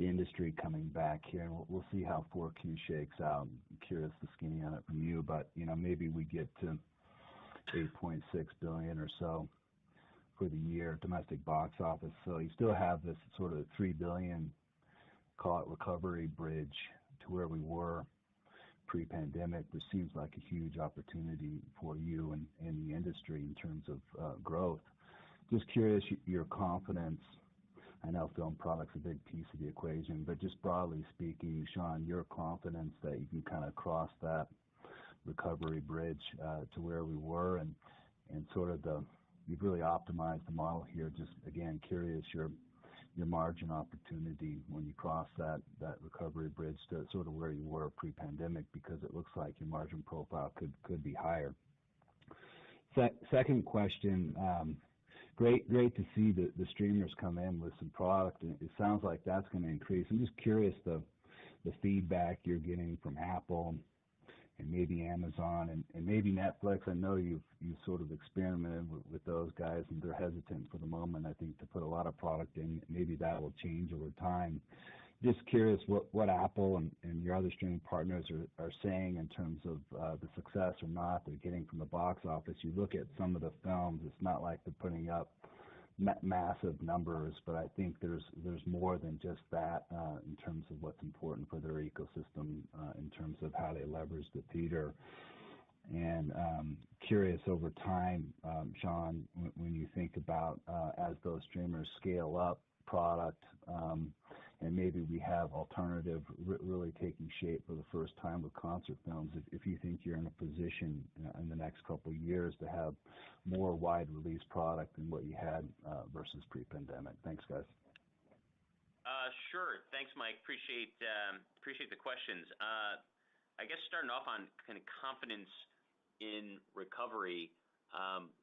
industry coming back here, and we'll see how 4Q shakes out. I'm curious the skinny on it from you, but maybe we get to 8.6 billion or so for the year domestic box office. So you still have this sort of 3 billion, call it recovery bridge to where we were pre-pandemic, which seems like a huge opportunity for you and the industry in terms of growth. Just curious your confidence. I know film product's a big piece of the equation, but just broadly speaking, Sean, your confidence that you can kind of cross that recovery bridge to where we were and sort of you've really optimized the model here. Just again, curious your margin opportunity when you cross that recovery bridge to sort of where you were pre-pandemic, because it looks like your margin profile could be higher. Second question, great to see the streamers come in with some product, and it sounds like that's going to increase. I'm just curious the feedback you're getting from Apple and maybe Amazon and maybe Netflix. I know you've sort of experimented with those guys, and they're hesitant for the moment, I think, to put a lot of product in. Maybe that will change over time. Just curious what Apple and your other streaming partners are saying in terms of the success or not they're getting from the box office. You look at some of the films, it's not like they're putting up massive numbers, but I think there's more than just that in terms of what's important for their ecosystem in terms of how they leverage the theater. And curious over time, Sean, when you think about as those streamers scale up product and maybe we have alternative really taking shape for the first time with concert films, if you think you're in a position in the next couple of years to have more wide release product than what you had versus pre-pandemic. Thanks, guys. Sure. Thanks, Mike. Appreciate the questions. I guess starting off on kind of confidence in recovery,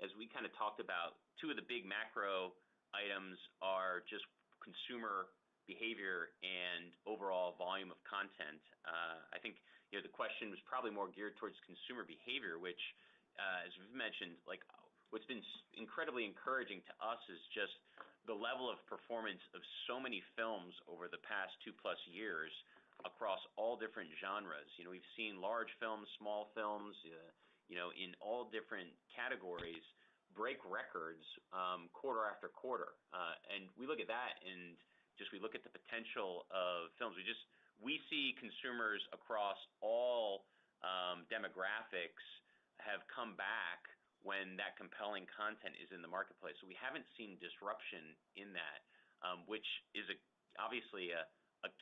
as we kind of talked about, two of the big macro items are just consumer behavior and overall volume of content. I think the question was probably more geared towards consumer behavior, which, as we've mentioned, like what's been incredibly encouraging to us is just the level of performance of so many films over the past 2+ years across all different genres. We've seen large films, small films, in all different categories break records quarter after quarter. And we look at that and we look at the potential of films. We see consumers across all demographics have come back when that compelling content is in the marketplace. So we haven't seen disruption in that, which is obviously a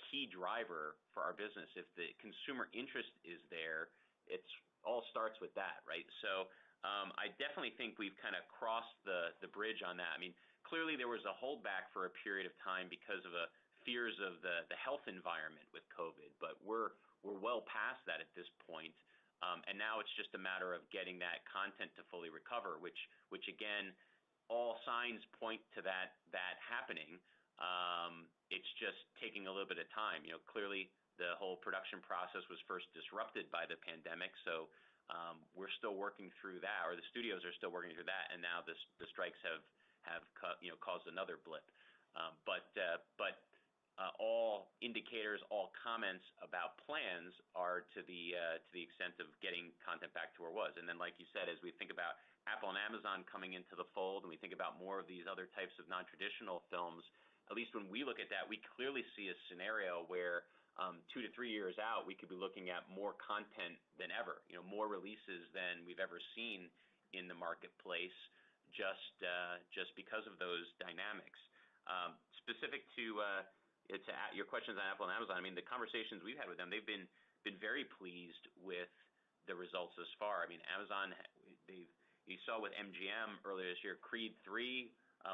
key driver for our business. If the consumer interest is there, it all starts with that, right? So I definitely think we've kind of crossed the bridge on that. I mean, clearly there was a holdback for a period of time because of fears of the health environment with COVID, but we're well past that at this point. And now it's just a matter of getting that content to fully recover, which again, all signs point to that happening. It's just taking a little bit of time. Clearly the whole production process was first disrupted by the pandemic, so we're still working through that, or the studios are still working through that, and now the strikes have caused another blip. But all indicators, all comments about plans are to the extent of getting content back to where it was. And then, like you said, as we think about Apple and Amazon coming into the fold, and we think about more of these other types of non-traditional films, at least when we look at that, we clearly see a scenario where 2 to 3 years out, we could be looking at more content than ever, more releases than we've ever seen in the marketplace, just because of those dynamics. Specific to your questions on Apple and Amazon, I mean, the conversations we've had with them, they've been very pleased with the results thus far. I mean, Amazon, you saw with MGM earlier this year, Creed 3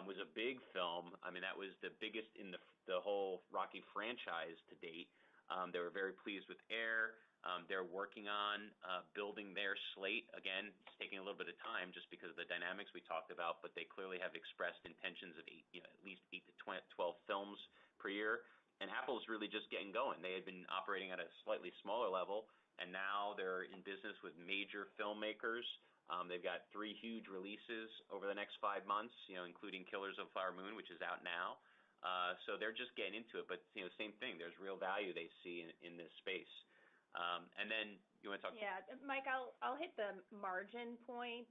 was a big film. I mean, that was the biggest in the whole Rocky franchise to date. They were very pleased with Air. They're working on building their slate. Again, it's taking a little bit of time just because of the dynamics we talked about, but they clearly have expressed intentions of at least 8 to 12 films per year. And Apple's really just getting going. They had been operating at a slightly smaller level, and now they're in business with major filmmakers. They've got 3 huge releases over the next 5 months, including Killers of the Flower Moon, which is out now. So they're just getting into it, but same thing. There's real value they see in this space. And then you want to talk? Yeah, Mike, I'll hit the margin point.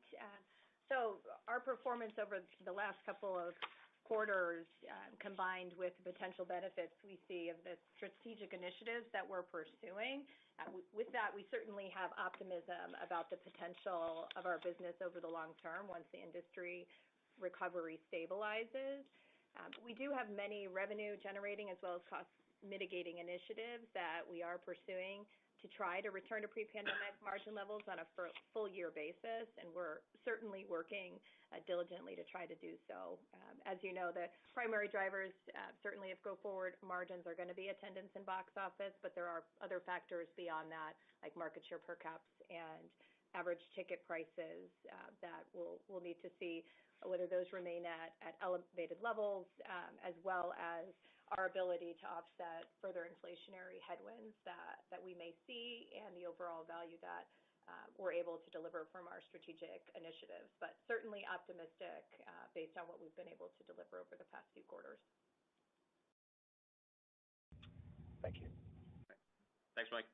So our performance over the last couple of quarters, combined with the potential benefits we see of the strategic initiatives that we're pursuing, with that, we certainly have optimism about the potential of our business over the long term once the industry recovery stabilizes. We do have many revenue generating as well as cost mitigating initiatives that we are pursuing to try to return to pre-pandemic margin levels on a full year basis, and we're certainly working diligently to try to do so. As you know, the primary drivers certainly of go forward margins are going to be attendance and box office, but there are other factors beyond that, like market share per caps and average ticket prices that we'll need to see whether those remain at elevated levels, as well as our ability to offset further inflationary headwinds that we may see and the overall value that we're able to deliver from our strategic initiatives. But certainly optimistic based on what we've been able to deliver over the past few quarters. Thank you. Thanks, Mike.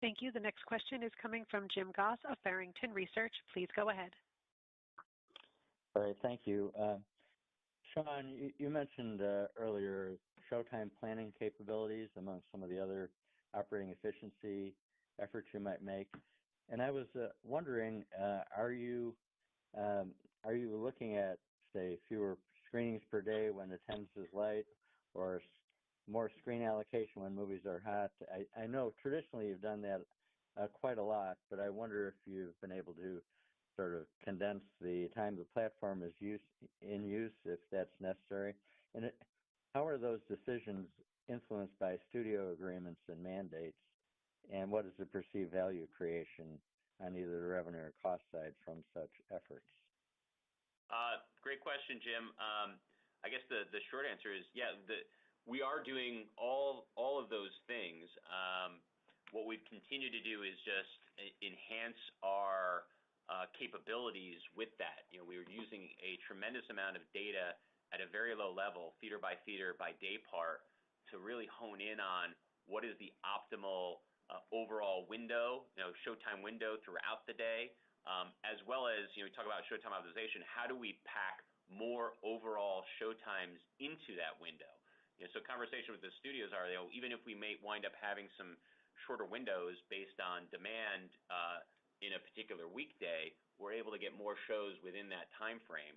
Thank you. The next question is coming from Jim Goss of Barrington Research. Please go ahead. All right, thank you. Sean, you mentioned earlier showtime planning capabilities among some of the other operating efficiency efforts you might make. And I was wondering, are you looking at, say, fewer screenings per day when attendance is light, or more screen allocation when movies are hot? I know traditionally you've done that quite a lot, but I wonder if you've been able to sort of condense the time the platform is in use, if that's necessary. And how are those decisions influenced by studio agreements and mandates? And what is the perceived value creation on either the revenue or cost side from such efforts? Great question, Jim. I guess the short answer is, we are doing all of those things. What we've continued to do is just enhance our capabilities with that. We were using a tremendous amount of data at a very low level, theater by theater, by day part, to really hone in on what is the optimal overall window, showtime window throughout the day, as well as, we talk about showtime optimization. How do we pack more overall showtimes into that window? So conversation with the studios are, even if we may wind up having some shorter windows based on demand in a particular weekday, we're able to get more shows within that time frame,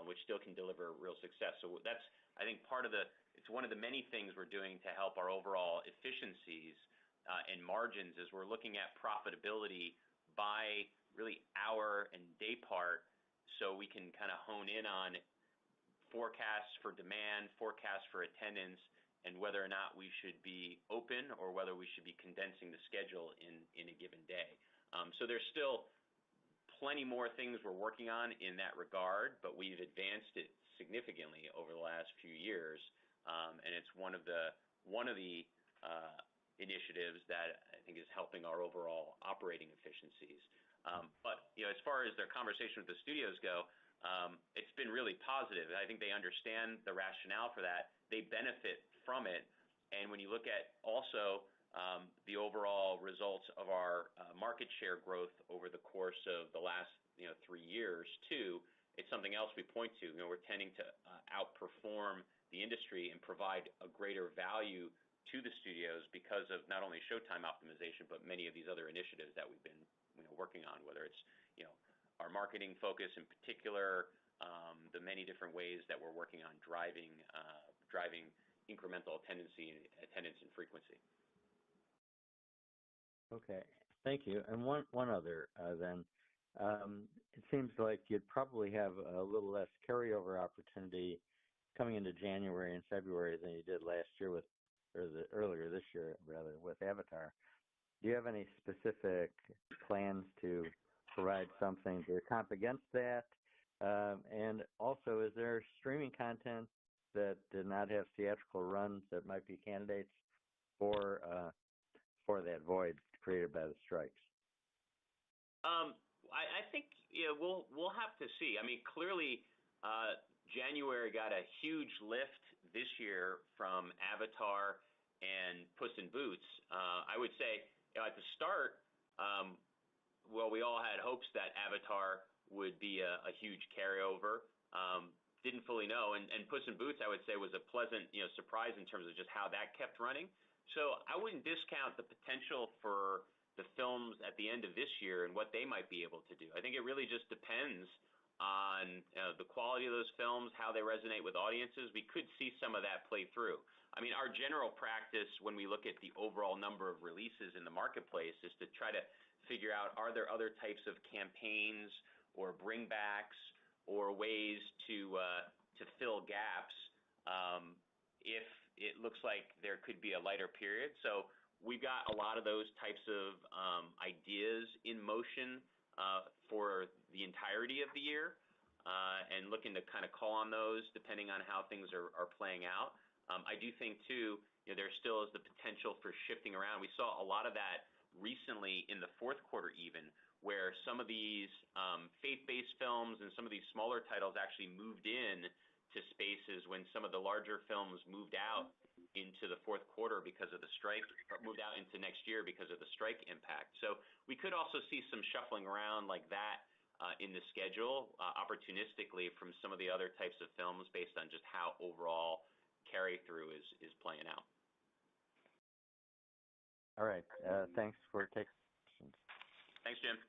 which still can deliver real success. So that's, I think, it's one of the many things we're doing to help our overall efficiencies and margins, is we're looking at profitability by really hour and day part, so we can kind of hone in on forecasts for demand, forecasts for attendance, and whether or not we should be open or whether we should be condensing the schedule in a given day. So there's still plenty more things we're working on in that regard, but we've advanced it significantly over the last few years, and it's one of the initiatives that I think is helping our overall operating efficiencies. But as far as their conversation with the studios go, it's been really positive. I think they understand the rationale for that. They benefit from it, and when you look at also the overall results of our market share growth over the course of the last 3 years too, it's something else we point to. We're tending to outperform the industry and provide a greater value to the studios because of not only showtime optimization, but many of these other initiatives that we've been working on, whether it's our marketing focus in particular, the many different ways that we're working on driving incremental attendance and frequency. Okay, thank you. And one other then. It seems like you'd probably have a little less carryover opportunity coming into January and February than you did last year earlier this year rather, with Avatar. do you have any specific plans to provide something to comp against that? And also, is there streaming content that did not have theatrical runs that might be candidates for that void created by the strikes? I think we'll have to see. I mean, clearly, January got a huge lift this year from Avatar and Puss in Boots. I would say at the start, well, we all had hopes that Avatar would be a huge carryover. Didn't fully know, and Puss in Boots, I would say, was a pleasant surprise in terms of just how that kept running. So I wouldn't discount the potential for the films at the end of this year and what they might be able to do. I think it really just depends on the quality of those films, how they resonate with audiences. We could see some of that play through. I mean, our general practice when we look at the overall number of releases in the marketplace is to try to figure out, are there other types of campaigns or bringbacks or ways to fill gaps if it looks like there could be a lighter period. So we've got a lot of those types of ideas in motion for the entirety of the year, and looking to kind of call on those depending on how things are playing out. I do think, too, there still is the potential for shifting around. We saw a lot of that recently in the fourth quarter even, where some of these faith-based films and some of these smaller titles actually moved in to spaces when some of the larger films moved out into the fourth quarter because of the strike, or moved out into next year because of the strike impact. So we could also see some shuffling around like that in the schedule opportunistically from some of the other types of films based on just how overall carry-through is playing out. All right. Thanks for taking questions. Thanks, Jim.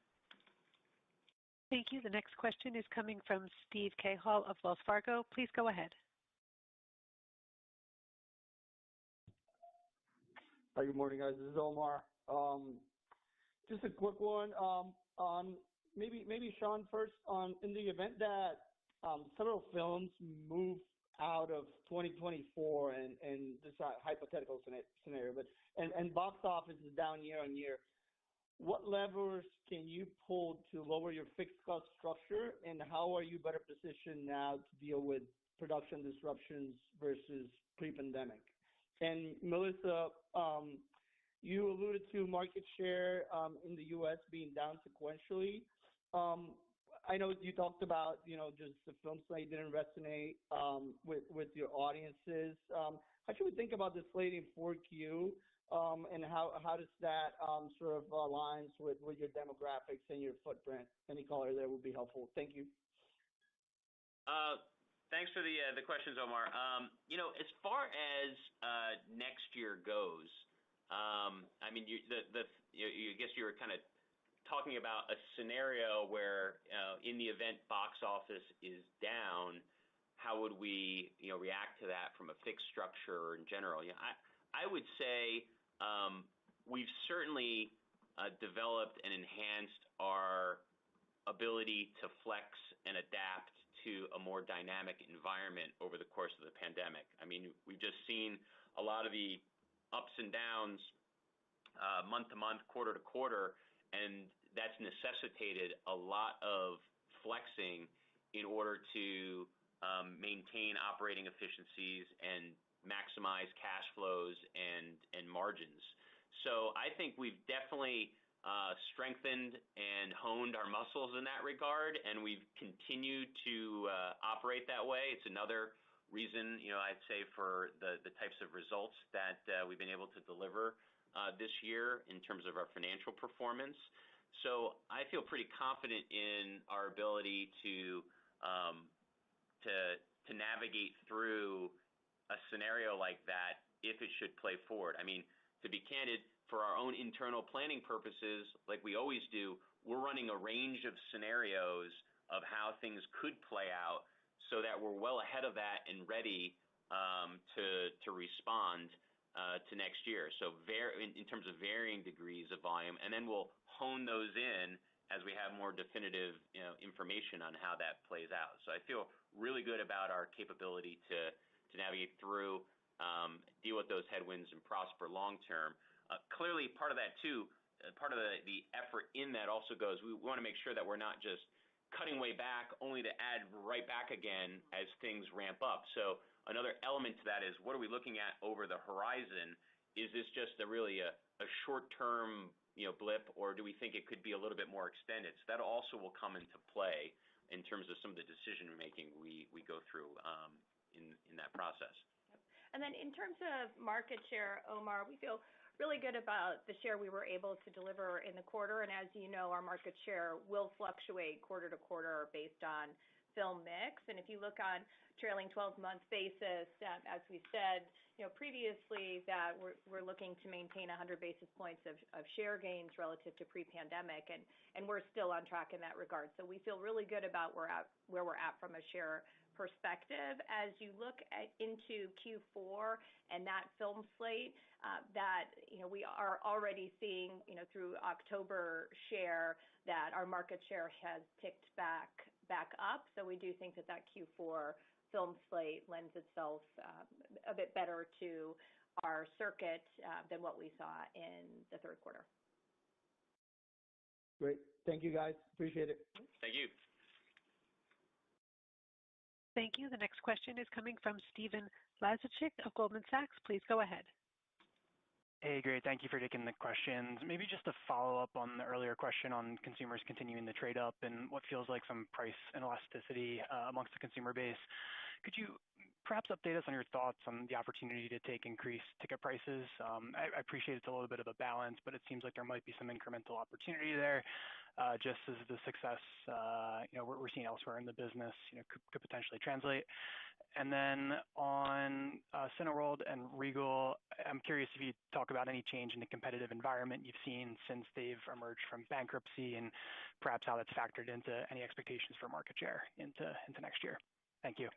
Thank you. The next question is coming from Steve Cahall of Wells Fargo. Please go ahead. Hi, good morning, guys. This is Omar. Just a quick one on maybe Sean first on in the event that several films move out of 2024 and this hypothetical scenario, but and box office is down year on year. What levers can you pull to lower your fixed cost structure, and how are you better positioned now to deal with production disruptions versus pre-pandemic? And Melissa, you alluded to market share in the U.S. being down sequentially. I know you talked about, just the film slate didn't resonate with your audiences. How should we think about the slate in 4Q? And how does that sort of aligns with your demographics and your footprint? Any color there would be helpful. Thank you. Thanks for the questions, Omar. As far as next year goes, I mean, I guess you were kind of talking about a scenario where, in the event box office is down, how would we, react to that from a fixed structure in general? I would say we've certainly developed and enhanced our ability to flex and adapt to a more dynamic environment over the course of the pandemic. I mean, we've just seen a lot of the ups and downs month to month, quarter to quarter, and that's necessitated a lot of flexing in order to maintain operating efficiencies and maximize cash flows and margins. So I think we've definitely strengthened and honed our muscles in that regard, and we've continued to operate that way. It's another reason, I'd say, for the types of results that we've been able to deliver this year in terms of our financial performance. So I feel pretty confident in our ability to navigate through a scenario like that if it should play forward. I mean, to be candid, for our own internal planning purposes, like we always do, we're running a range of scenarios of how things could play out so that we're well ahead of that and ready to respond to next year. So in terms of varying degrees of volume, and then we'll hone those in as we have more definitive information on how that plays out. So I feel really good about our capability to navigate through, deal with those headwinds and prosper long term. Clearly, part of that, too, part of the effort in that also goes, we want to make sure that we're not just cutting way back only to add right back again as things ramp up. So another element to that is, what are we looking at over the horizon? Is this just really a short-term blip, or do we think it could be a little bit more extended? So that also will come into play in terms of some of the decision making we go through in that process. Yep. And then in terms of market share, Omar, we feel really good about the share we were able to deliver in the quarter. And as you know, our market share will fluctuate quarter to quarter based on film mix. And if you look on trailing 12-month basis, as we said, previously, that we're looking to maintain 100 basis points of share gains relative to pre-pandemic, and we're still on track in that regard. So we feel really good about where we're at from a share perspective. As you look into Q4 and that film slate, that we are already seeing through October share that our market share has ticked back up. So we do think that Q4 film slate lends itself a bit better to our circuit than what we saw in the third quarter. Great. Thank you, guys. Appreciate it. Thank you. Thank you. The next question is coming from Stephen Laszczyk of Goldman Sachs. Please go ahead. Hey, great. Thank you for taking the questions. Maybe just to follow up on the earlier question on consumers continuing to trade up and what feels like some price inelasticity amongst the consumer base. Could you perhaps update us on your thoughts on the opportunity to take increased ticket prices? I appreciate it's a little bit of a balance, but it seems like there might be some incremental opportunity there, just as the success we're seeing elsewhere in the business could potentially translate. And then on Cineworld and Regal, I'm curious if you talk about any change in the competitive environment you've seen since they've emerged from bankruptcy, and perhaps how that's factored into any expectations for market share into next year. Thank you.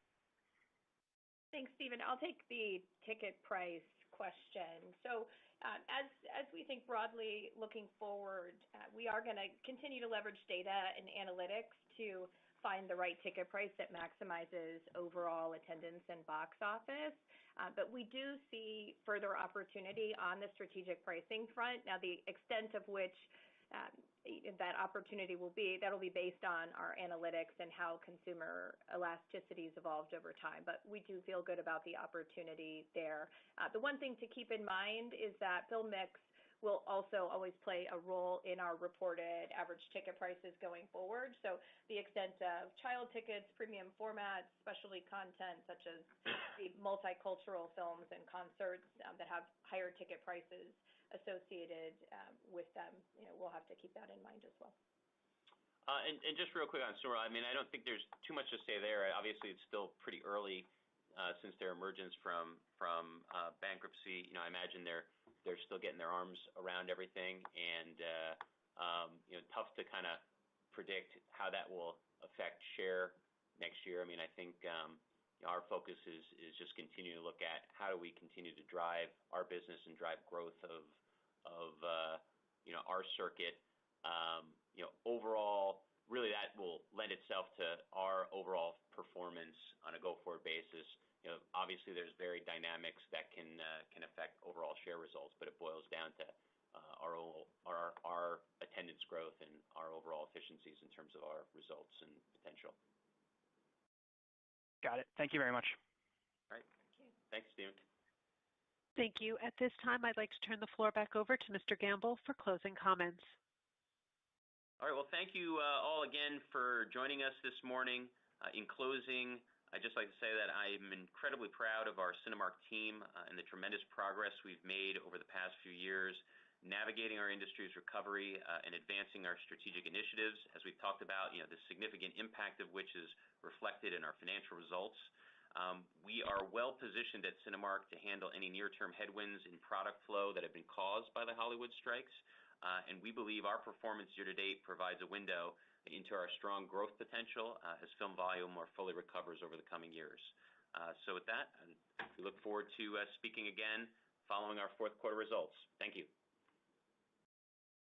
Thanks, Stephen. I'll take the ticket price question. So as we think broadly looking forward, we are going to continue to leverage data and analytics to find the right ticket price that maximizes overall attendance and box office. But we do see further opportunity on the strategic pricing front. Now, the extent of which that opportunity will be, that'll be based on our analytics and how consumer elasticity has evolved over time. But we do feel good about the opportunity there. The one thing to keep in mind is that film mix will also always play a role in our reported average ticket prices going forward. So the extent of child tickets, premium formats, specialty content such as the multicultural films and concerts that have higher ticket prices associated with them, we'll have to keep that in mind as well. And just real quick on Cineworld, I don't think there's too much to say there. Obviously, it's still pretty early since their emergence from bankruptcy. I imagine they're still getting their arms around everything, and tough to kind of predict how that will affect share next year. I think our focus is just continue to look at how do we continue to drive our business and drive growth of our circuit. Overall, really that will lend itself to our overall performance on a go-forward basis. Obviously there's varied dynamics that can affect overall share results, but it boils down to our attendance growth and our overall efficiencies in terms of our results and potential. Got it. Thank you very much. All right. Thank you. Thanks, Stephen. Thank you. At this time, I'd like to turn the floor back over to Mr. Gamble for closing comments. All right. Well, thank you all again for joining us this morning. In closing, I'd just like to say that I'm incredibly proud of our Cinemark team and the tremendous progress we've made over the past few years, navigating our industry's recovery and advancing our strategic initiatives, as we've talked about, the significant impact of which is reflected in our financial results. We are well positioned at Cinemark to handle any near-term headwinds in product flow that have been caused by the Hollywood strikes. And we believe our performance year to date provides a window into our strong growth potential as film volume more fully recovers over the coming years. So with that, we look forward to speaking again following our fourth quarter results. Thank you.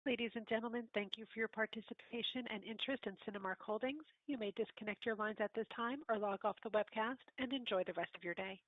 Ladies and gentlemen, thank you for your participation and interest in Cinemark Holdings. You may disconnect your lines at this time or log off the webcast and enjoy the rest of your day.